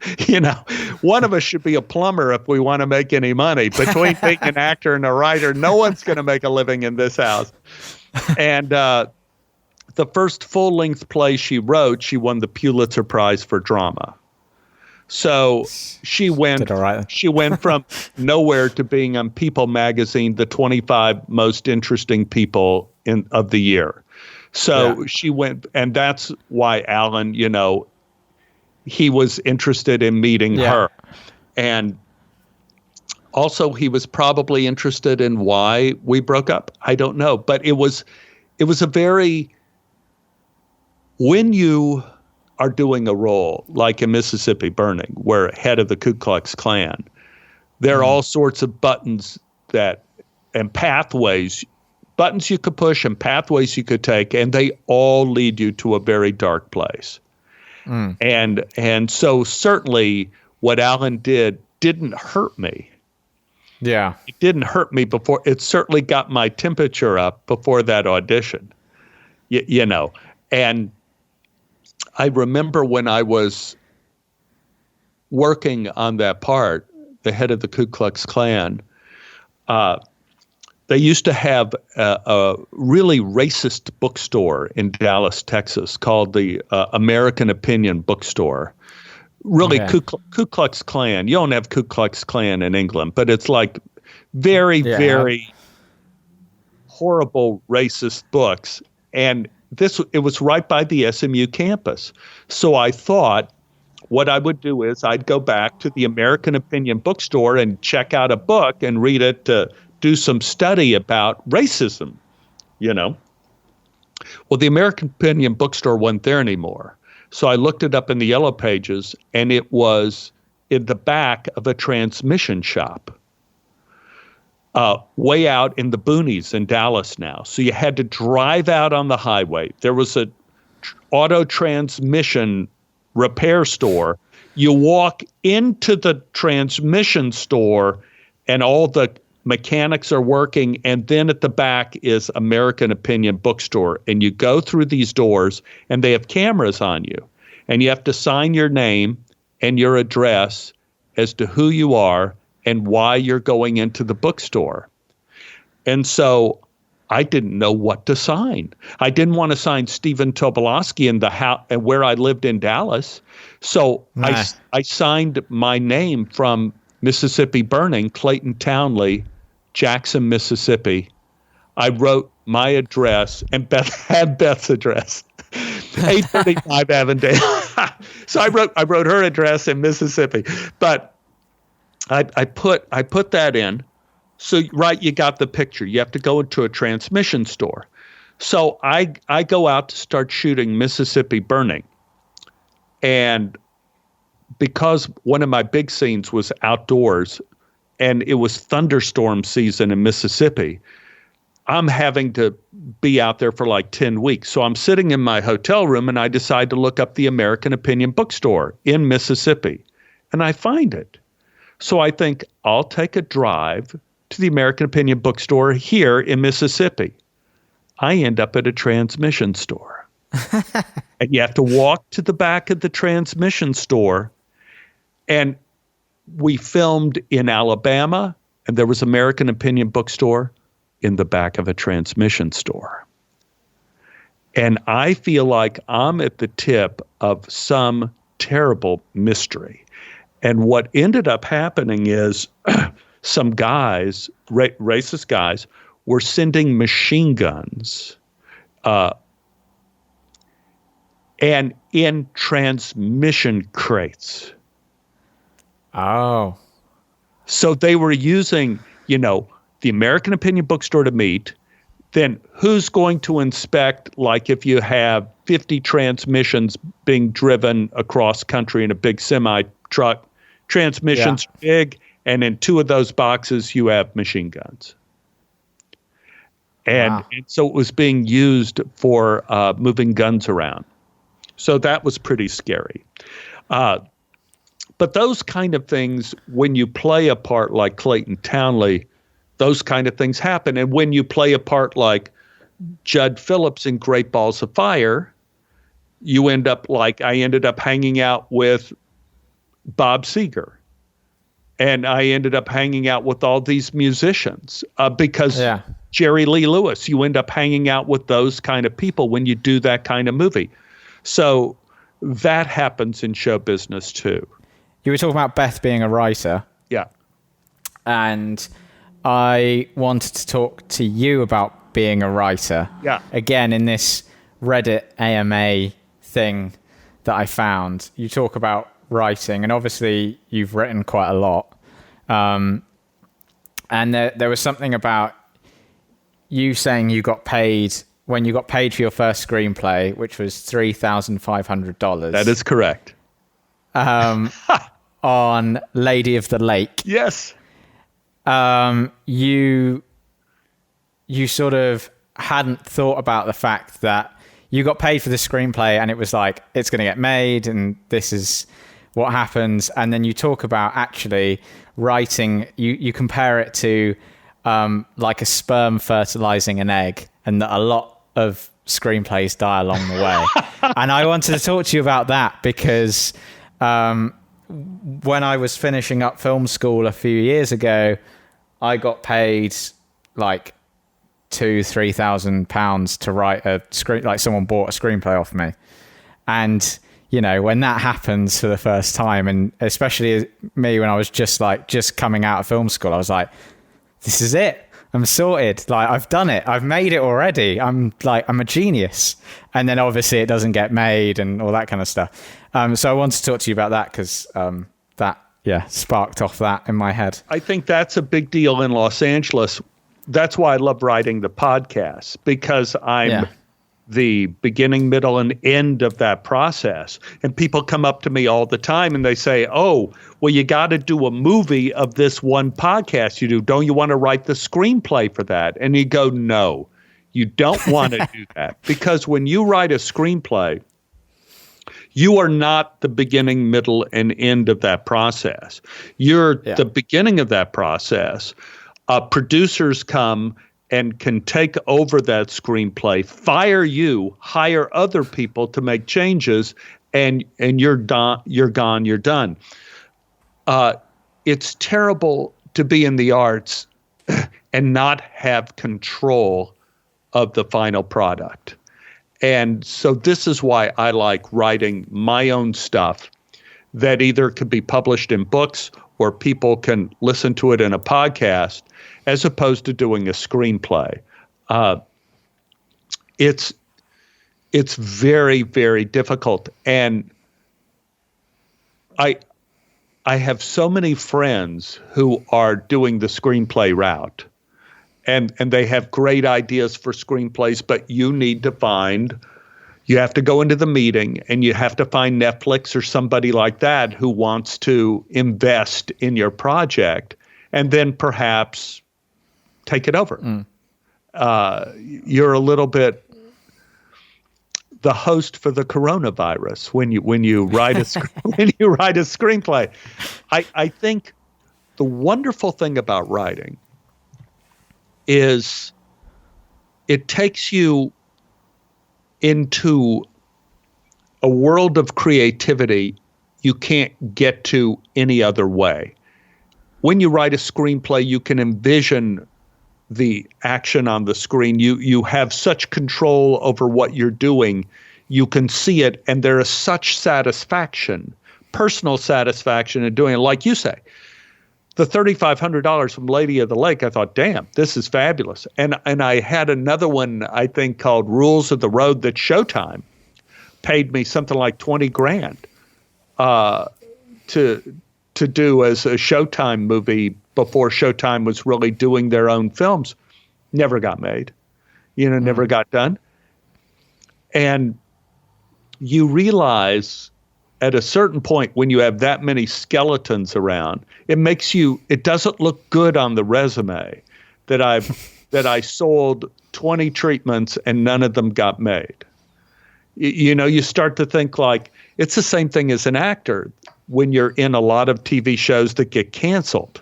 One of us should be a plumber if we want to make any money. Between being an actor and a writer, no one's going to make a living in this house. And the first full-length play she wrote, she won the Pulitzer Prize for drama. So she went from nowhere to being on People magazine, the 25 most interesting people of the year. So she went, and that's why Alan, he was interested in meeting her. And also he was probably interested in why we broke up. I don't know. But it was a very, when you are doing a role like in Mississippi Burning, where head of the Ku Klux Klan, there are all sorts of buttons and pathways, buttons you could push and pathways you could take, and they all lead you to a very dark place. And so certainly what Alan didn't hurt me. Yeah. It didn't hurt me before. It certainly got my temperature up before that audition, And I remember when I was working on that part, the head of the Ku Klux Klan, they used to have a really racist bookstore in Dallas, Texas, called the American Opinion Bookstore. Really, Ku Klux Klan. You don't have Ku Klux Klan in England, but it's like very, very horrible racist books. And it was right by the SMU campus. So I thought what I would do is I'd go back to the American Opinion Bookstore and check out a book and read it to do some study about racism, Well, the American Opinion Bookstore wasn't there anymore. So I looked it up in the Yellow Pages, and it was in the back of a transmission shop, way out in the boonies in Dallas now. So you had to drive out on the highway. There was a auto transmission repair store. You walk into the transmission store, and all the mechanics are working, and then at the back is American Opinion Bookstore, and you go through these doors, and they have cameras on you, and you have to sign your name and your address as to who you are and why you're going into the bookstore. And so I didn't know what to sign. I didn't want to sign Stephen Tobolowsky in the house where I lived in Dallas, so I signed my name from Mississippi Burning, Clayton Townley, Jackson, Mississippi. I wrote my address and had Beth's address, 835 Avondale. So I wrote her address in Mississippi, but I put that in. So you got the picture. You have to go into a transmission store. So I go out to start shooting Mississippi Burning, and because one of my big scenes was outdoors and it was thunderstorm season in Mississippi, I'm having to be out there for like 10 weeks. So I'm sitting in my hotel room and I decide to look up the American Opinion Bookstore in Mississippi, and I find it. So I think I'll take a drive to the American Opinion Bookstore here in Mississippi. I end up at a transmission store. And you have to walk to the back of the transmission store. And we filmed in Alabama, and there was American Opinion Bookstore in the back of a transmission store. And I feel like I'm at the tip of some terrible mystery. And what ended up happening is some guys, racist guys, were sending machine guns and in transmission crates. Oh. So they were using, the American Opinion Bookstore to meet. Then who's going to inspect, like if you have 50 transmissions being driven across country in a big semi-truck, transmissions big, and in 2 of those boxes you have machine guns. And so it was being used for moving guns around. So that was pretty scary. But those kind of things, when you play a part like Clayton Townley, those kind of things happen. And when you play a part like Judd Phillips in Great Balls of Fire, you end up like I ended up hanging out with Bob Seger. And I ended up hanging out with all these musicians because Jerry Lee Lewis, you end up hanging out with those kind of people when you do that kind of movie. So that happens in show business too. You were talking about Beth being a writer. Yeah. And I wanted to talk to you about being a writer. Yeah. Again, in this Reddit AMA thing that I found. You talk about writing, and obviously you've written quite a lot. And there was something about you saying you got paid when you got paid for your first screenplay, which was $3,500. That is correct. On Lady of the Lake. Yes. You sort of hadn't thought about the fact that you got paid for the screenplay and it was like, it's going to get made and this is what happens. And then you talk about actually writing, you compare it to like a sperm fertilizing an egg, and that a lot of screenplays die along the way. And I wanted to talk to you about that because when I was finishing up film school a few years ago, I got paid like £2,000-3,000 to write a script. Like someone bought a screenplay off me, and you know, when that happens for the first time, and especially me when I was just coming out of film school, I was like, this is it. I'm sorted. Like, I've done it. I've made it already. I'm a genius. And then obviously it doesn't get made and all that kind of stuff. So I wanted to talk to you about that because that sparked off that in my head. I think that's a big deal in Los Angeles. That's why I love writing the podcast, because I'm the beginning, middle, and end of that process. And people come up to me all the time and they say, oh, well, you got to do a movie of this one podcast you do. Don't you want to write the screenplay for that? And you go, no, you don't want to do that. Because when you write a screenplay, you are not the beginning, middle, and end of that process. You're the beginning of that process. Producers come and can take over that screenplay, fire you, hire other people to make changes, and you're done. You're gone. You're done. It's terrible to be in the arts and not have control of the final product. And so this is why I like writing my own stuff that either could be published in books or people can listen to it in a podcast, as opposed to doing a screenplay. It's very, very difficult. And I have so many friends who are doing the screenplay route, and they have great ideas for screenplays, but you have to go into the meeting and you have to find Netflix or somebody like that who wants to invest in your project and then perhaps take it over. You're a little bit the host for the coronavirus when you write a screenplay. I think the wonderful thing about writing is it takes you into a world of creativity you can't get to any other way. When you write a screenplay, you can envision the action on the screen. You have such control over what you're doing. You can see it, and there is such satisfaction, personal satisfaction in doing it. Like you say, the $3,500 from Lady of the Lake, I thought, damn, this is fabulous. And I had another one, I think, called Rules of the Road that Showtime paid me something like $20,000 to do as a Showtime movie before Showtime was really doing their own films. Never got made, never got done. And you realize at a certain point when you have that many skeletons around, it doesn't look good on the resume that I sold 20 treatments and none of them got made. You start to think like it's the same thing as an actor when you're in a lot of TV shows that get canceled.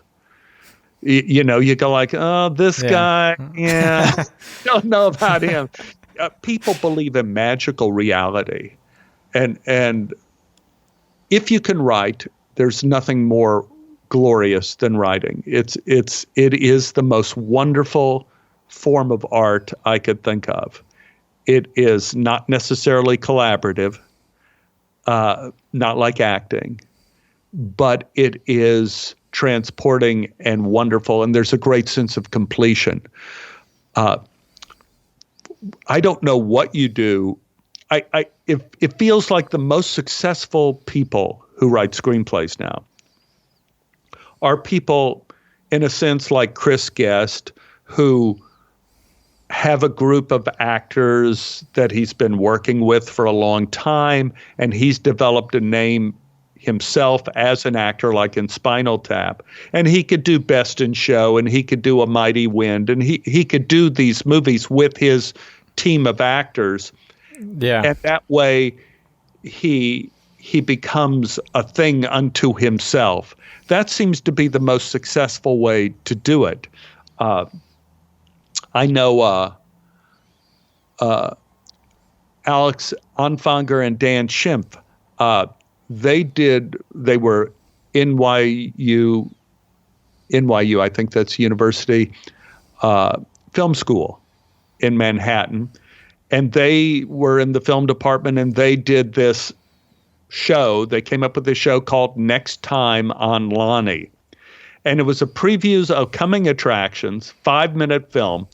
You go like, oh, this guy, don't know about him. People believe in magical reality. And if you can write, there's nothing more glorious than writing. It is the most wonderful form of art I could think of. It is not necessarily collaborative, not like acting, but it is transporting and wonderful, and there's a great sense of completion. I don't know what you do, it feels like the most successful people who write screenplays now are people, in a sense, like Chris Guest, who have a group of actors that he's been working with for a long time, and he's developed a name himself as an actor, like in Spinal Tap, and he could do Best in Show, and he could do A Mighty Wind, and he could do these movies with his team of actors. Yeah. And that way he becomes a thing unto himself. That seems to be the most successful way to do it. I know Alex Anfanger and Dan Schimpf, they were NYU, I think that's University Film School in Manhattan. And they were in the film department, and they did this show. They came up with this show called Next Time on Lonnie. And it was a previews of coming attractions, 5-minute film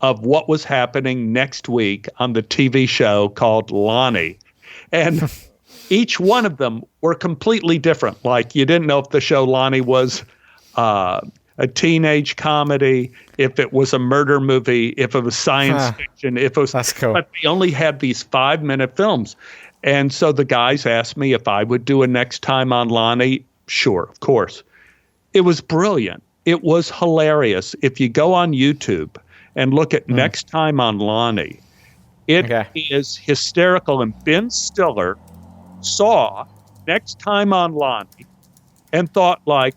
of what was happening next week on the TV show called Lonnie. And each one of them were completely different. Like, you didn't know if the show Lonnie was a teenage comedy, if it was a murder movie, if it was science fiction, if it was. That's cool. But they only had these 5-minute films. And so the guys asked me if I would do a Next Time on Lonnie. Sure, of course. It was brilliant. It was hilarious. If you go on YouTube and look at Next Time on Lonnie, it is hysterical. And Ben Stiller saw Next Time on Lonnie and thought, like,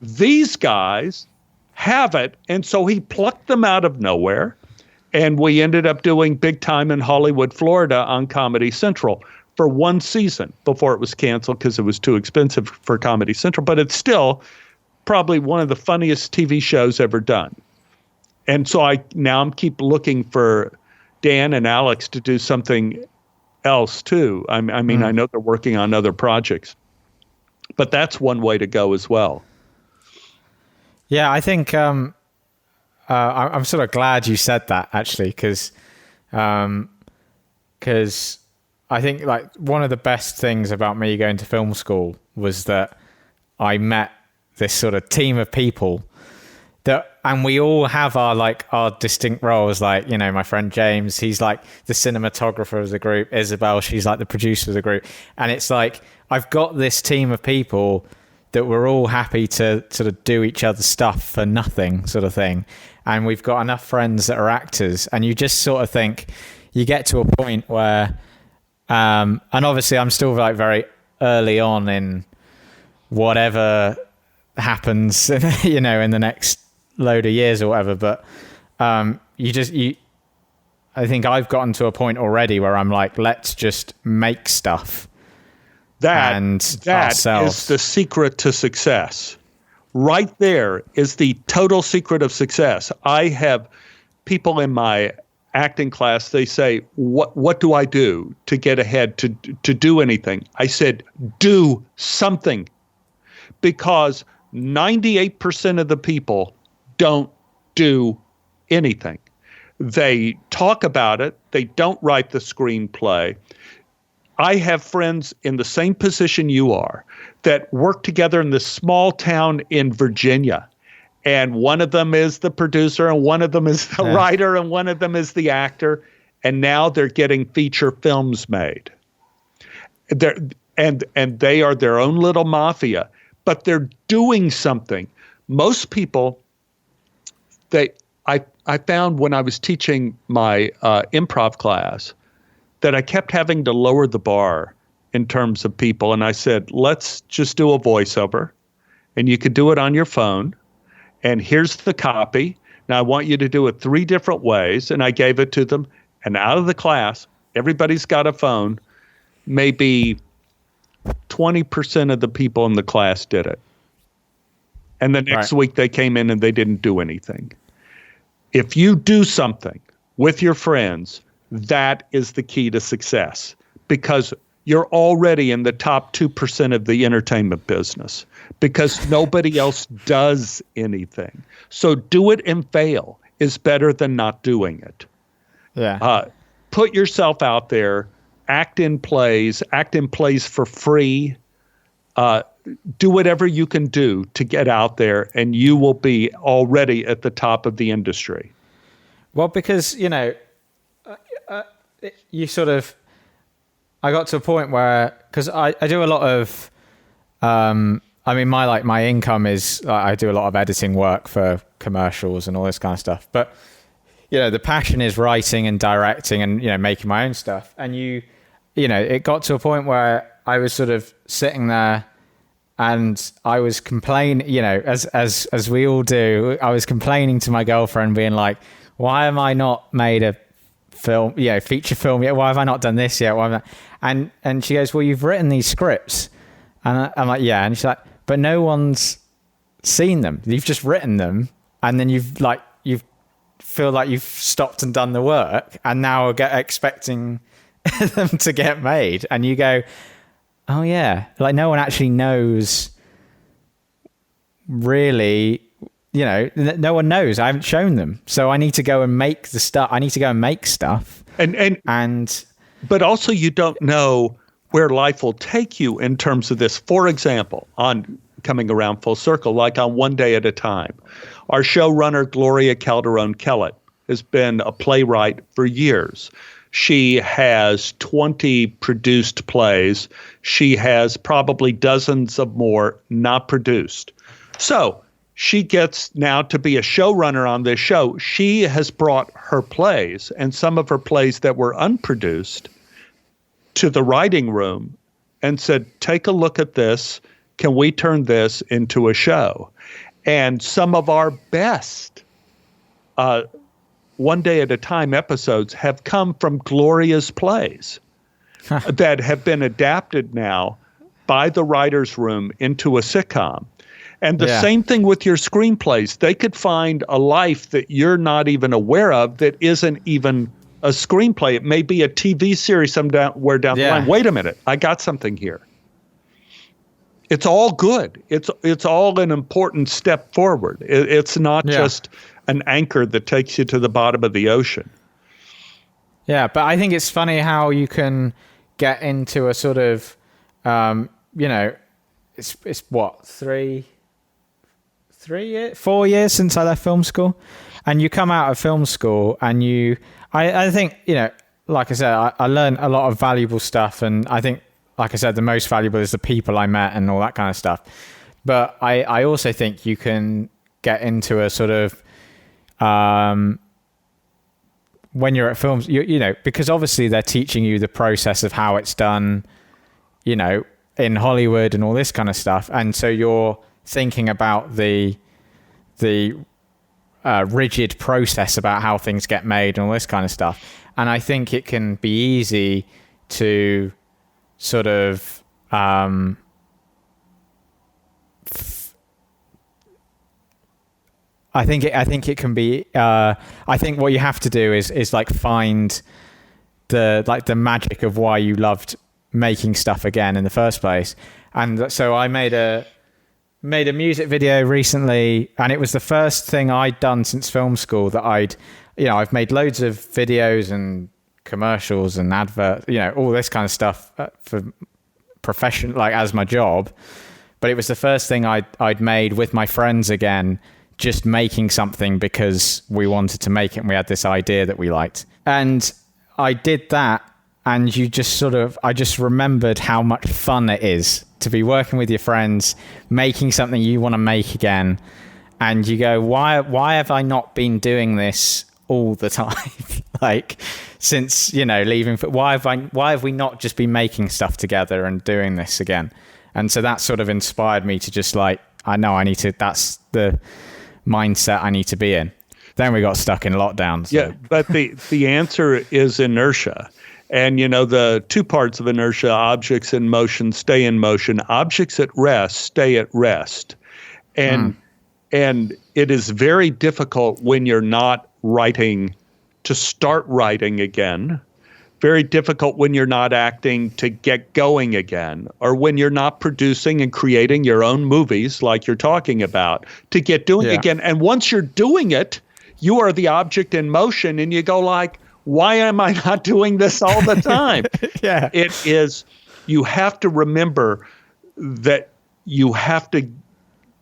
these guys have it. And so he plucked them out of nowhere. And we ended up doing Big Time in Hollywood, Florida on Comedy Central for one season before it was canceled because it was too expensive for Comedy Central. But it's still probably one of the funniest TV shows ever done. And so I'm keep looking for Dan and Alex to do something else too. I mean, I know they're working on other projects, but that's one way to go as well. Yeah, I think I'm sort of glad you said that, actually, because I think, like, one of the best things about me going to film school was that I met this sort of team of people and we all have our distinct roles. Like, you know, my friend James, he's like the cinematographer of the group. Isabel, she's like the producer of the group. And it's like, I've got this team of people that we're all happy to sort of do each other's stuff for nothing, sort of thing. And we've got enough friends that are actors, and you just sort of think, you get to a point where, and obviously I'm still like very early on in whatever happens, you know, in the next load of years or whatever. But I think I've gotten to a point already where I'm like, let's just make stuff. That is the secret to success. Right there is the total secret of success. I have people in my acting class, they say, what do I do to get ahead, to do anything? I said, do something. Because 98% of the people don't do anything. They talk about it. They don't write the screenplay. I have friends in the same position you are that work together in this small town in Virginia. And one of them is the producer, and one of them is the writer, and one of them is the actor. And now they're getting feature films made. And they are their own little mafia, but they're doing something. Most people, I found when I was teaching my improv class, that I kept having to lower the bar in terms of people. And I said, let's just do a voiceover, and you could do it on your phone. And here's the copy. Now I want you to do it 3 different ways. And I gave it to them. And out of the class, everybody's got a phone. Maybe 20% of the people in the class did it. And the next week they came in and they didn't do anything. If you do something with your friends, that is the key to success, because you're already in the top 2% of the entertainment business, because nobody else does anything. So do it and fail is better than not doing it. Yeah. Put yourself out there act in plays for free. Do whatever you can do to get out there, and you will be already at the top of the industry. Well, because, you sort of, I got to a point where, because I do a lot of, my income is, I do a lot of editing work for commercials and all this kind of stuff. But, the passion is writing and directing and, making my own stuff. And it got to a point where I was sort of sitting there and I was complaining, as we all do, I was complaining to my girlfriend, being like, why am I not made a film, feature film yet? Why have I not done this yet? And she goes, well, you've written these scripts. And I'm like, yeah. And she's like, but no one's seen them. You've just written them. And then you feel like you've stopped and done the work. And now we're expecting them to get made. And you go, oh yeah, like no one actually knows really, no one knows. I haven't shown them. So I need to go and make the stuff. I need to go and make stuff. But also you don't know where life will take you in terms of this. For example, on coming around full circle, like on One Day at a Time, our showrunner, Gloria Calderon-Kellett, has been a playwright for years. She has 20 produced plays. She has probably dozens of more not produced. So she gets now to be a showrunner on this show. She has brought her plays and some of her plays that were unproduced to the writing room and said, take a look at this. Can we turn this into a show? And some of our best One Day at a Time episodes have come from Gloria's plays that have been adapted now by the writer's room into a sitcom. And the same thing with your screenplays. They could find a life that you're not even aware of that isn't even a screenplay. It may be a TV series somewhere down the line. Wait a minute, I got something here. It's all good. It's all an important step forward. It's not just an anchor that takes you to the bottom of the ocean. Yeah, but I think it's funny how you can get into a sort of, it's what, 4 years since I left film school, and you come out of film school and I think, like I said, I learned a lot of valuable stuff, and I think, like I said, the most valuable is the people I met and all that kind of stuff. But I also think you can get into a sort of, when you're at films, because obviously they're teaching you the process of how it's done, in Hollywood and all this kind of stuff. And so you're thinking about the rigid process about how things get made and all this kind of stuff. And I think it can be easy to sort of I think it can be I think what you have to do is like find the magic of why you loved making stuff again in the first place. And so I made a music video recently, and it was the first thing I'd done since film school that I've made loads of videos and commercials and adverts, all this kind of stuff for profession, like as my job. But it was the first thing I'd made with my friends again, just making something because we wanted to make it and we had this idea that we liked. And I did that, and I just remembered how much fun it is to be working with your friends, making something you want to make again. And you go, why have I not been doing this all the time? Like, since, leaving, why have we not just been making stuff together and doing this again? And so that sort of inspired me to just that's the mindset I need to be in. Then we got stuck in lockdown. So. Yeah, but the answer is inertia. And, the two parts of inertia, objects in motion stay in motion, objects at rest stay at rest. And it is very difficult when you're not writing to start writing again. Very difficult when you're not acting to get going again, or when you're not producing and creating your own movies like you're talking about to get doing again. And once you're doing it, you are the object in motion, and you go like, why am I not doing this all the time? Yeah. It is, you have to remember that you have to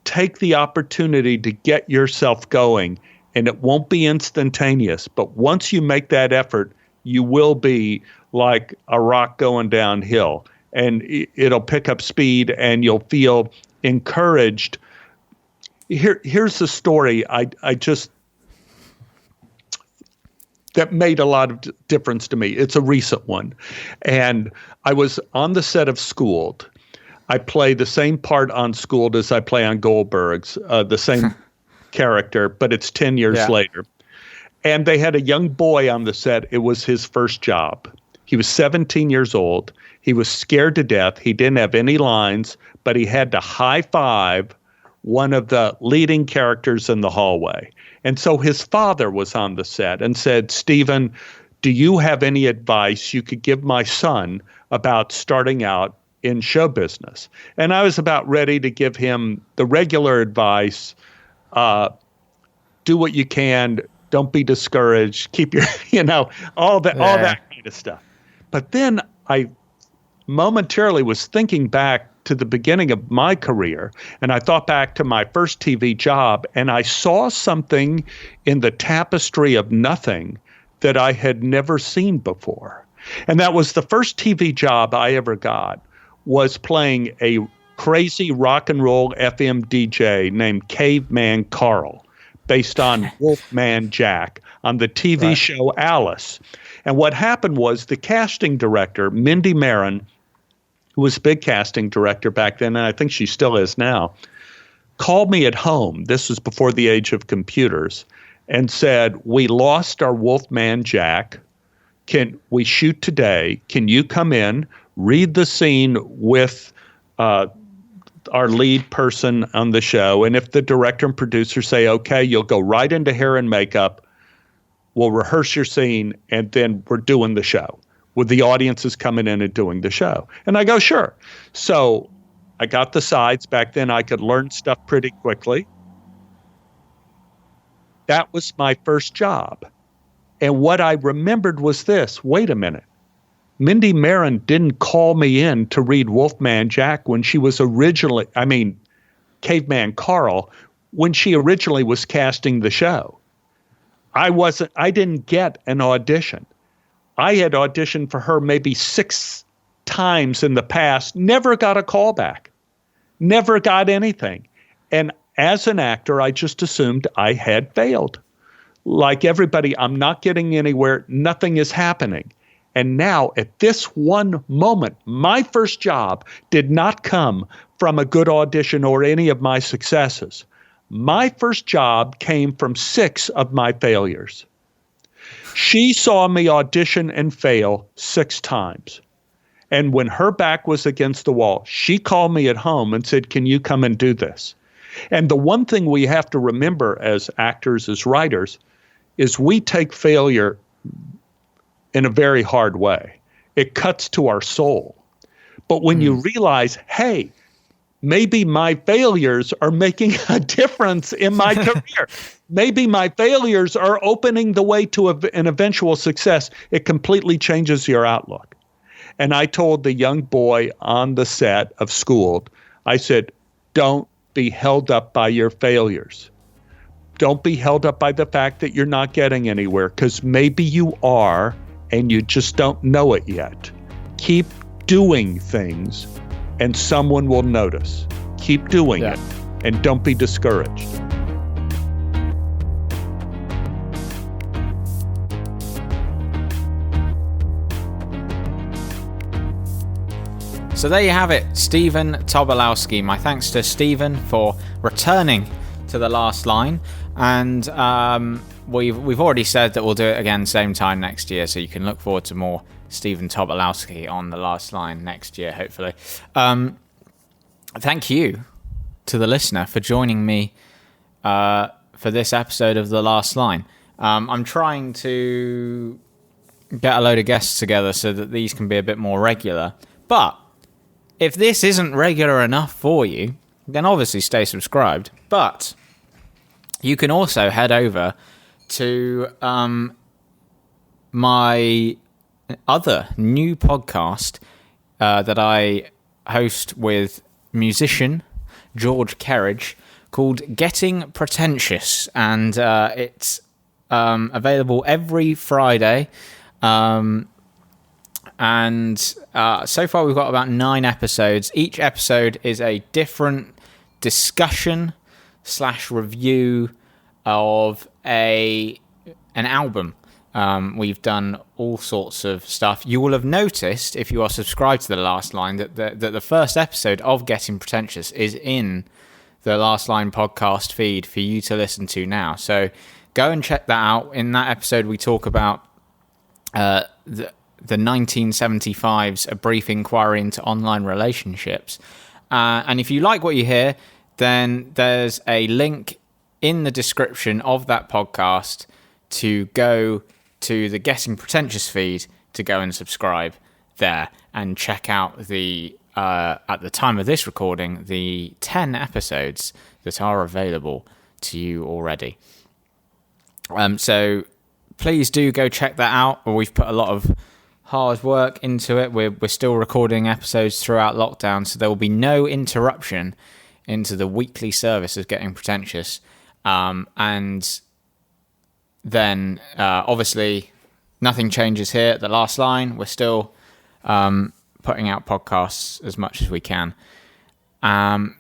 take the opportunity to get yourself going, and it won't be instantaneous. But once you make that effort, you will be like a rock going downhill, and it'll pick up speed and you'll feel encouraged. Here's a story I just that made a lot of difference to me. It's a recent one. And I was on the set of Schooled. I play the same part on Schooled as I play on Goldbergs, the same character, but it's 10 years later. And they had a young boy on the set. It was his first job. He was 17 years old. He was scared to death. He didn't have any lines, but he had to high five one of the leading characters in the hallway. And so his father was on the set and said, Stephen, do you have any advice you could give my son about starting out in show business? And I was about ready to give him the regular advice, do what you can, don't be discouraged, keep your, all that kind of stuff. But then I momentarily was thinking back to the beginning of my career, and I thought back to my first TV job, and I saw something in the tapestry of nothing that I had never seen before. And that was the first TV job I ever got, was playing a crazy rock and roll FM DJ named Caveman Carl, based on Wolfman Jack, on the TV show Alice. And what happened was the casting director, Mindy Marin, who was a big casting director back then, and I think she still is now, called me at home. This was before the age of computers, and said, we lost our Wolfman Jack. Can we shoot today? Can you come in, read the scene with our lead person on the show, and if the director and producer say, okay, you'll go right into hair and makeup, we'll rehearse your scene, and then we're doing the show, with the audiences coming in and doing the show. And I go, sure. So I got the sides. Back then I could learn stuff pretty quickly. That was my first job. And what I remembered was this: wait a minute. Mindy Marin didn't call me in to read Wolfman Jack when she was Caveman Carl, when she originally was casting the show. I didn't get an audition. I had auditioned for her maybe 6 times in the past, never got a call back, never got anything. And as an actor, I just assumed I had failed. Like everybody, I'm not getting anywhere, nothing is happening. And now, at this one moment, my first job did not come from a good audition or any of my successes. My first job came from 6 of my failures. She saw me audition and fail 6 times. And when her back was against the wall, she called me at home and said, can you come and do this? And the one thing we have to remember as actors, as writers, is we take failure in a very hard way. It cuts to our soul. But when you realize, hey, maybe my failures are making a difference in my career. Maybe my failures are opening the way to an eventual success. It completely changes your outlook. And I told the young boy on the set of Schooled, I said, don't be held up by your failures. Don't be held up by the fact that you're not getting anywhere, because maybe you are and you just don't know it yet. Keep doing things and someone will notice. Keep doing it and don't be discouraged. So there you have it, Stephen Tobolowsky. My thanks to Stephen for returning to The Last Line. And we've already said that we'll do it again same time next year, so you can look forward to more Stephen Tobolowsky on The Last Line next year, hopefully. Thank you to the listener for joining me for this episode of The Last Line. I'm trying to get a load of guests together so that these can be a bit more regular. But if this isn't regular enough for you, then obviously stay subscribed. But you can also head over to my other new podcast that I host with musician George Kerridge called Getting Pretentious, and it's available every Friday. And so far we've got about 9 episodes. Each episode is a different discussion / review of an album. We've done all sorts of stuff. You will have noticed, if you are subscribed to The Last Line, that the first episode of Getting Pretentious is in the Last Line podcast feed for you to listen to now. So go and check that out. In that episode, we talk about the 1975's A Brief Inquiry into Online Relationships. And if you like what you hear, then there's a link in the description of that podcast to go to the Getting Pretentious feed to go and subscribe there and check out the at the time of this recording, the 10 episodes that are available to you already. So please do go check that out. We've put a lot of hard work into it. We're still recording episodes throughout lockdown, so there will be no interruption into the weekly service of Getting Pretentious. And then, obviously, nothing changes here at The Last Line. We're still putting out podcasts as much as we can.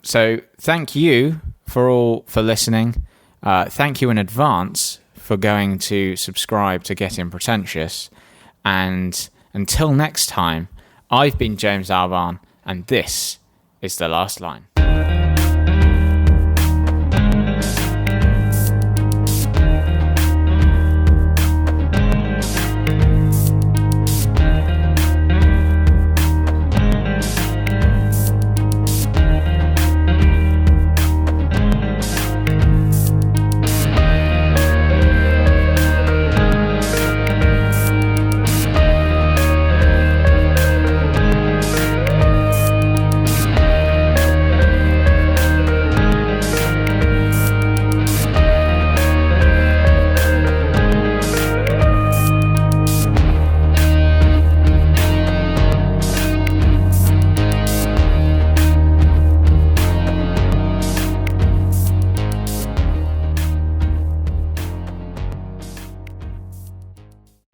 So thank you for listening. Thank you in advance for going to subscribe to Getting Pretentious. And until next time, I've been James Albarn, and this is The Last Line.